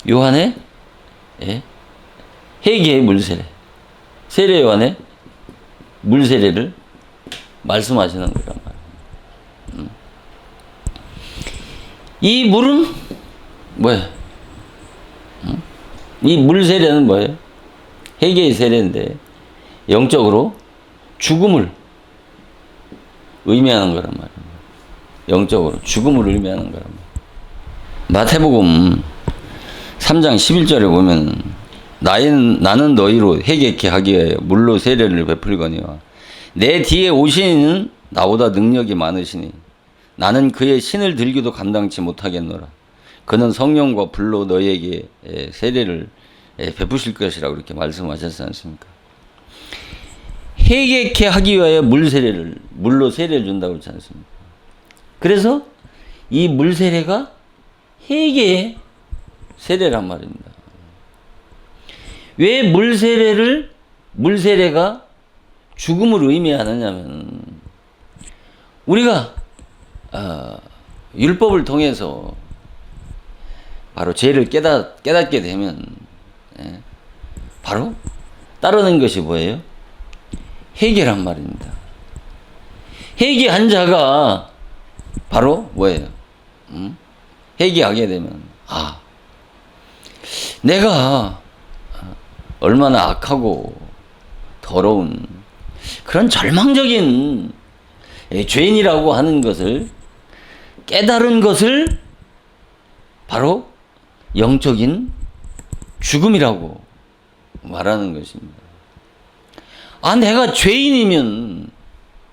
요한의 회개의 물세례, 세례 요한의 물세례를 말씀하시는 거란 말이에요. 이 물은 뭐예요? 이 물세례는 뭐예요? 회개의 세례인데 영적으로 죽음을 의미하는 거란 말입니다. 영적으로 죽음을 의미하는 거란 말입니다. 마태복음 3장 11절에 보면 나는 너희로 회개케 하기 위하여 물로 세례를 베풀거니와 내 뒤에 오시는 나보다 능력이 많으시니 나는 그의 신을 들기도 감당치 못하겠노라. 그는 성령과 불로 너희에게 세례를 베푸실 것이라고 이렇게 말씀하셨지 않습니까? 회개케 하기 위하여 물로 세례를 준다고 그러지 않습니까? 그래서 이 물세례가 회개의 세례란 말입니다. 왜 물세례가 죽음을 의미하느냐면, 우리가 율법을 통해서 바로 죄를 깨닫게 되면 바로 따르는 것이 뭐예요? 회개란 말입니다. 회개한 자가 바로 뭐예요? 회개하게 되면 내가 얼마나 악하고 더러운 그런 절망적인 죄인이라고 하는 것을 깨달은 것을 바로 영적인 죽음이라고 말하는 것입니다.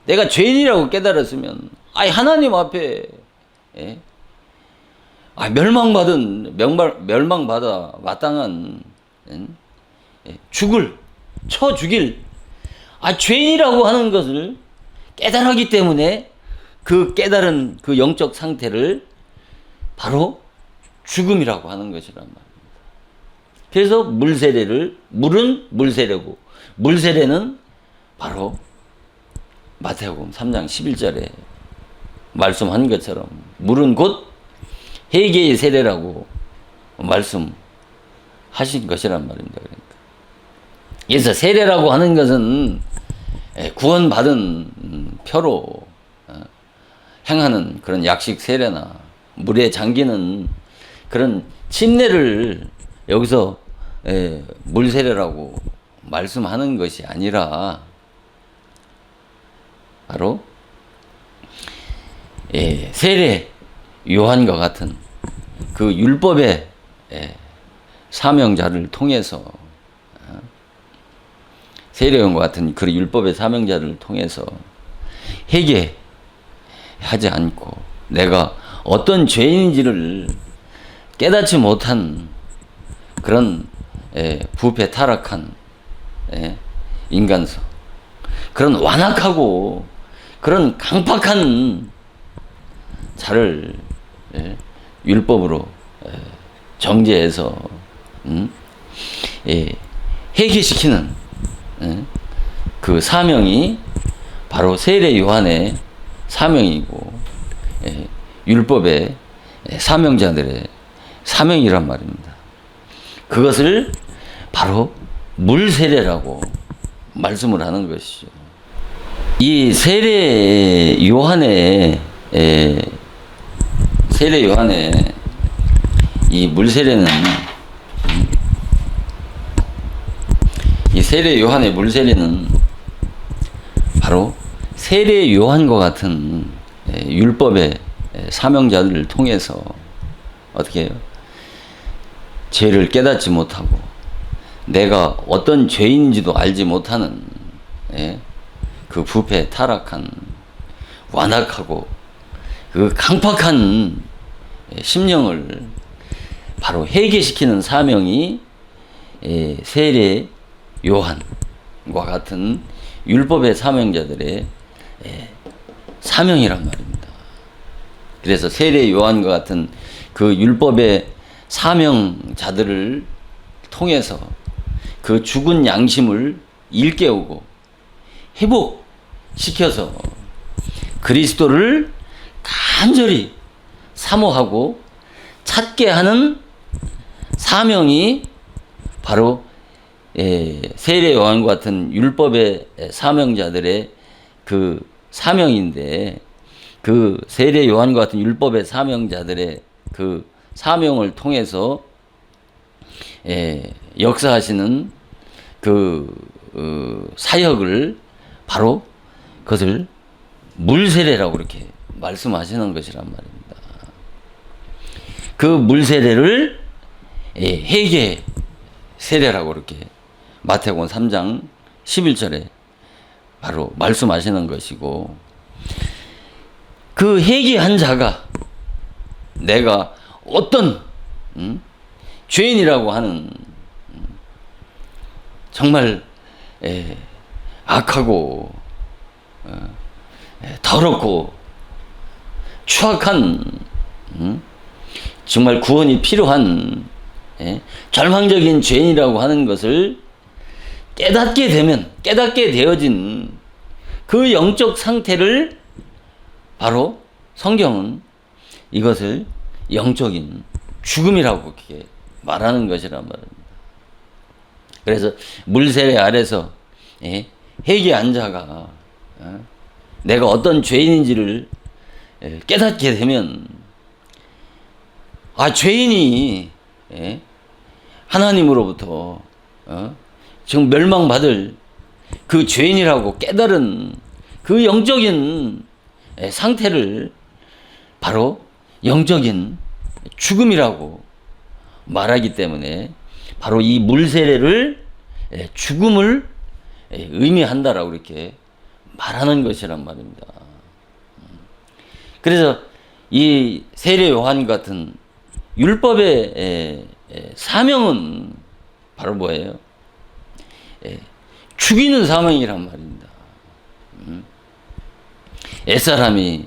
내가 죄인이라고 깨달았으면 하나님 앞에 멸망받아 마땅한 죽일 죄인이라고 하는 것을 깨달았기 때문에 그 깨달은 그 영적 상태를 바로 죽음이라고 하는 것이란 말입니다. 그래서 물은 물세례고, 물세례는 바로 마태복음 3장 11절에 말씀한 것처럼 물은 곧 회개의 세례라고 말씀하신 것이란 말입니다. 그래서 세례라고 하는 것은 구원받은 표로 행하는 그런 약식 세례나 물에 잠기는 그런 침례를 여기서 물세례라고 말씀하는 것이 아니라 바로 세례 요한과 같은 그 율법의 사명자를 통해서 세례 요한과 같은 그 율법의 사명자를 통해서 회개하지 않고 내가 어떤 죄인인지를 깨닫지 못한 그런 부패 타락한 인간성, 그런 완악하고 그런 강팍한 자를 율법으로 정죄해서 회개시키는 그 사명이 바로 세례 요한의 사명이고 율법의 사명자들의 사명이란 말입니다. 그것을 바로 물세례라고 말씀을 하는 것이죠. 이 세례 요한의 이 물세례는 이 세례 요한의 물세례는 바로 세례 요한과 같은 율법의 사명자들을 통해서 어떻게 해요? 죄를 깨닫지 못하고 내가 어떤 죄인인지도 알지 못하는 그 부패 타락한 완악하고 그 강팍한 심령을 바로 회개시키는 사명이 세례 요한과 같은 율법의 사명자들의 사명이란 말입니다. 그래서 세례 요한과 같은 그 율법의 사명자들을 통해서 그 죽은 양심을 일깨우고 회복시켜서 그리스도를 간절히 사모하고 찾게 하는 사명이 바로 세례 요한과 같은 율법의 사명자들의 그 사명인데, 그 세례 요한과 같은 율법의 사명자들의 그 사명을 통해서 역사하시는 그 사역을 바로 그것을 물세례라고 그렇게 말씀하시는 것이란 말입니다. 그 물세례를 회개 세례라고 이렇게 마태복음 3장 11절에 바로 말씀하시는 것이고, 그 회개한 자가 내가 어떤 죄인이라고 하는 정말 악하고 더럽고 추악한 정말 구원이 필요한 절망적인 죄인이라고 하는 것을 깨닫게 되어진 그 영적 상태를 바로 성경은 이것을 영적인 죽음이라고 이렇게 말하는 것이란 말입니다. 그래서 물세례 아래서 회개한 자가 내가 어떤 죄인인지를 깨닫게 되면, 죄인이 하나님으로부터 지금 멸망받을 그 죄인이라고 깨달은 그 영적인 상태를 바로 영적인 죽음이라고 말하기 때문에 바로 이 물세례를 죽음을 의미한다라고 이렇게 말하는 것이란 말입니다. 그래서 이 세례 요한 같은 율법의 사명은 바로 뭐예요? 죽이는 사명이란 말입니다. 옛사람이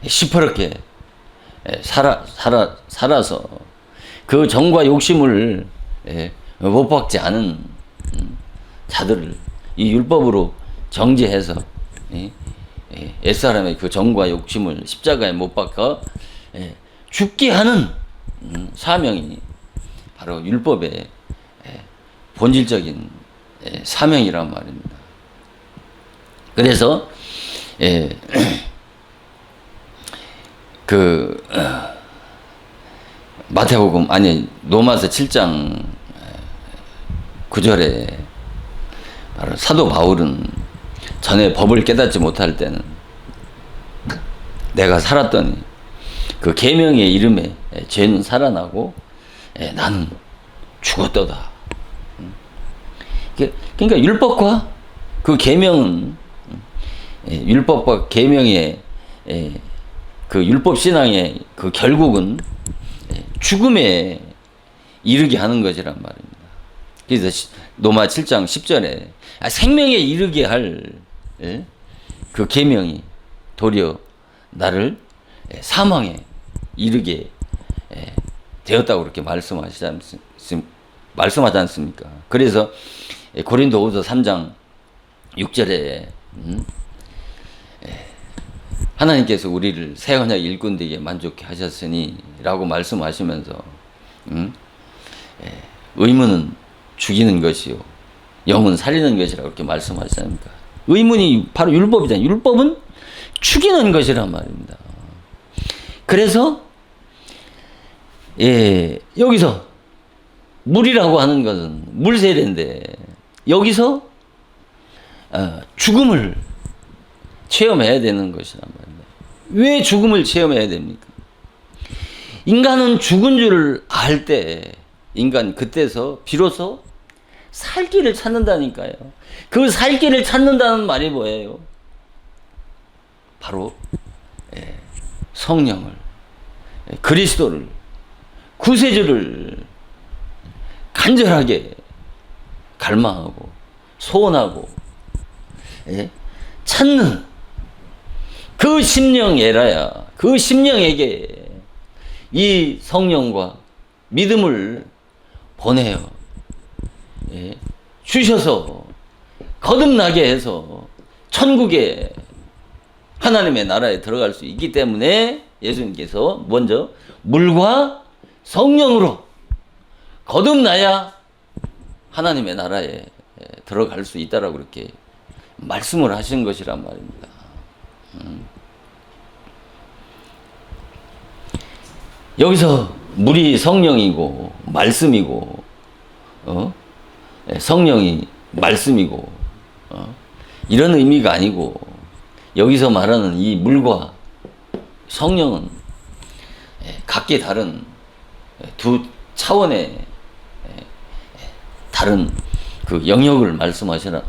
시퍼렇게 살아서 그 정과 욕심을 못 박지 않은 자들을 이 율법으로 정죄해서 옛사람의 그 정과 욕심을 십자가에 못 박아 죽게 하는 사명이 바로 율법의 본질적인 사명이란 말입니다. 그래서 그 마태복음 로마서 7장 9절에 바로 사도 바울은 전에 법을 깨닫지 못할 때는 내가 살았더니 그 계명의 이름에 죄는 살아나고 나는 죽었도다. 그러니까 율법과 그 계명은 율법과 계명의 그 율법 신앙의 그 결국은 죽음에 이르게 하는 것이란 말입니다. 그래서 로마 7장 10절에 생명에 이르게 할 그 계명이 도리어 나를 사망에 이르게 되었다고 그렇게 말씀하지 않습니까? 그래서 고린도후서 3장 6절에 하나님께서 우리를 새 언약 일꾼 되게 만족해 하셨으니 라고 말씀하시면서 의문은 죽이는 것이요 영은 살리는 것이라고 그렇게 말씀하시지 않습니까? 의문이 바로 율법이잖아요. 율법은 죽이는 것이란 말입니다. 그래서 여기서 물이라고 하는 것은 물세례인데 여기서 죽음을 체험해야 되는 것이란 말입니다. 왜 죽음을 체험해야 됩니까? 인간은 죽은 줄을 알 때 인간 그때서 비로소 살 길을 찾는다니까요. 그 살 길을 찾는다는 말이 뭐예요? 바로 성령을, 그리스도를, 구세주를 간절하게 갈망하고 소원하고 찾는 그 심령에라야 그 심령에게 이 성령과 믿음을 보내어 주셔서 거듭나게 해서 천국에 하나님의 나라에 들어갈 수 있기 때문에 예수님께서 먼저 물과 성령으로 거듭나야 하나님의 나라에 들어갈 수 있다라고 그렇게 말씀을 하신 것이란 말입니다. 여기서 물이 성령이고 말씀이고 성령이 말씀이고 이런 의미가 아니고 여기서 말하는 이 물과 성령은 각기 다른 두 차원의 다른 그 영역을 말씀하시는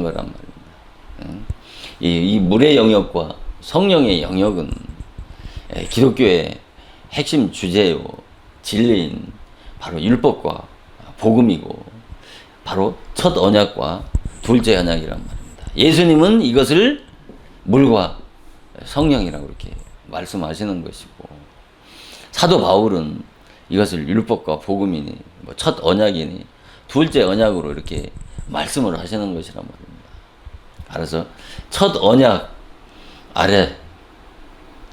거란 말입니다. 이 물의 영역과 성령의 영역은 기독교의 핵심 주제요 진리인 바로 율법과 복음이고 바로 첫 언약과 둘째 언약이란 말입니다. 예수님은 이것을 물과 성령이라고 이렇게 말씀하시는 것이고 사도 바울은 이것을 율법과 복음이니 첫 언약이니 둘째 언약으로 이렇게 말씀을 하시는 것이란 말입니다. 알아서 첫 언약 아래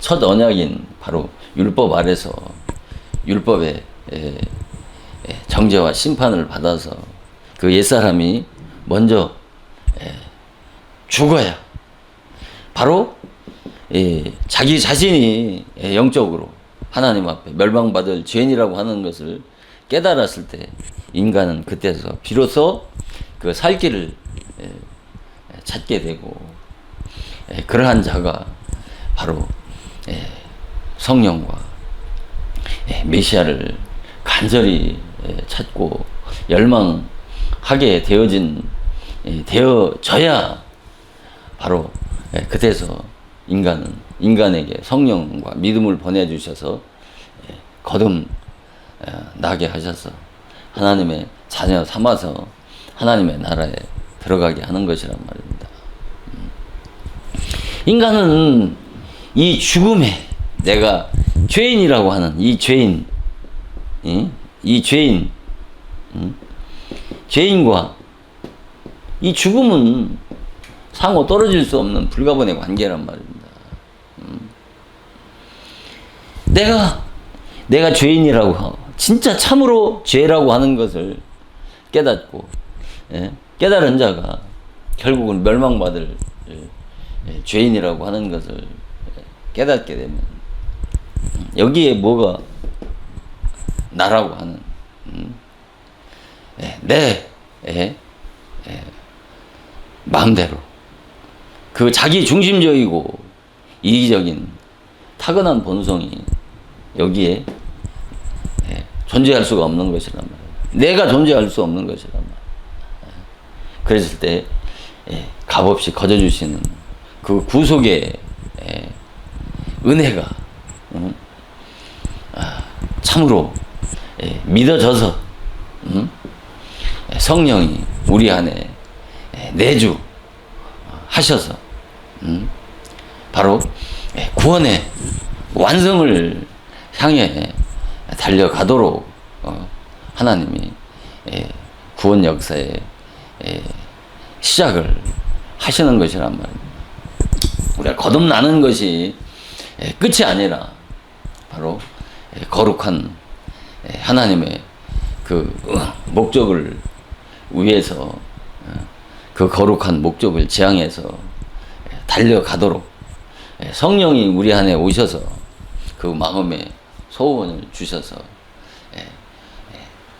첫 언약인 바로 율법 아래서 율법의 정죄와 심판을 받아서 그 옛사람이 먼저 죽어야 바로 자기 자신이 영적으로 하나님 앞에 멸망받을 죄인이라고 하는 것을 깨달았을 때 인간은 그때서 비로소 그 살 길을 찾게 되고 그러한 자가 바로 성령과 메시아를 간절히 찾고 열망하게 되어져야 바로 그때서 인간에게 성령과 믿음을 보내주셔서 거듭나게 하셔서 하나님의 자녀 삼아서 하나님의 나라에 들어가게 하는 것이란 말입니다. 인간은 이 죽음에 내가 죄인이라고 하는 이 죄인, 죄인과 이 죽음은 상호 떨어질 수 없는 불가분의 관계란 말입니다. 내가 죄인이라고 하고, 진짜 참으로 죄라고 하는 것을 깨닫고, 깨달은 자가 결국은 멸망받을 죄인이라고 하는 것을 깨닫게 되면, 여기에 뭐가 나라고 하는, 내 마음대로, 그 자기 중심적이고 이기적인 타고난 본성이 여기에 존재할 수가 없는 것이란 말이에요. 내가 존재할 수 없는 것이란 말이에요. 그랬을 때 값없이 거저주시는 그 구속의 은혜가 참으로 믿어져서 성령이 우리 안에 내주 하셔서 바로 구원의 완성을 향해 달려가도록 하나님이 구원 역사의 시작을 하시는 것이란 말입니다. 우리가 거듭나는 것이 끝이 아니라 바로 거룩한 하나님의 그 목적을 위해서 그 거룩한 목적을 지향해서 달려가도록 성령이 우리 안에 오셔서 그 마음의 소원을 주셔서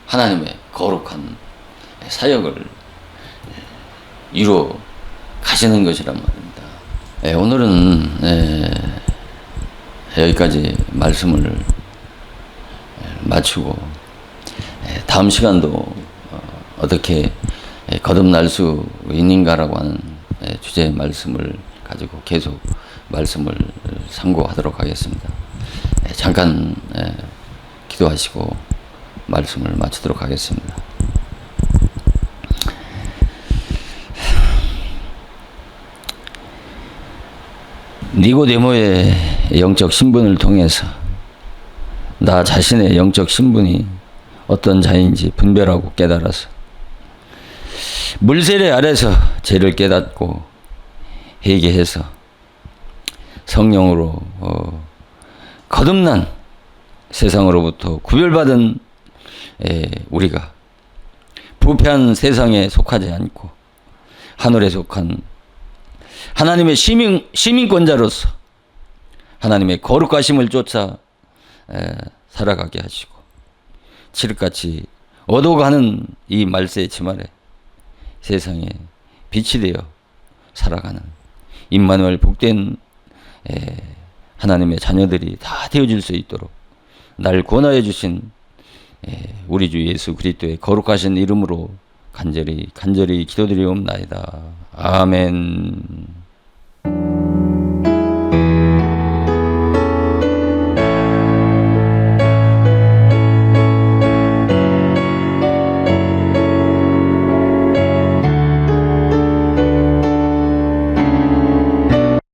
하나님의 거룩한 사역을 이루어 가시는 것이란 말입니다. 오늘은 여기까지 말씀을 마치고 다음 시간도 어떻게 거듭날 수 있는가라고 하는 주제의 말씀을 가지고 계속 말씀을 상고하도록 하겠습니다. 잠깐 기도하시고 말씀을 마치도록 하겠습니다. 니고데모의 영적 신분을 통해서 나 자신의 영적 신분이 어떤 자인지 분별하고 깨달아서 물세례 아래서 죄를 깨닫고 회개해서 성령으로 거듭난 세상으로부터 구별받은 우리가 부패한 세상에 속하지 않고 하늘에 속한 하나님의 시민권자로서 하나님의 거룩하심을 쫓아 살아가게 하시고 칠흑같이 어두워가는 이 말세의 치말에 세상에 빛이 되어 살아가는 임마누엘 복된 하나님의 자녀들이 다 되어질 수 있도록 날 권하여 주신 우리 주 예수 그리스도의 거룩하신 이름으로 간절히 기도드리옵나이다. 아멘.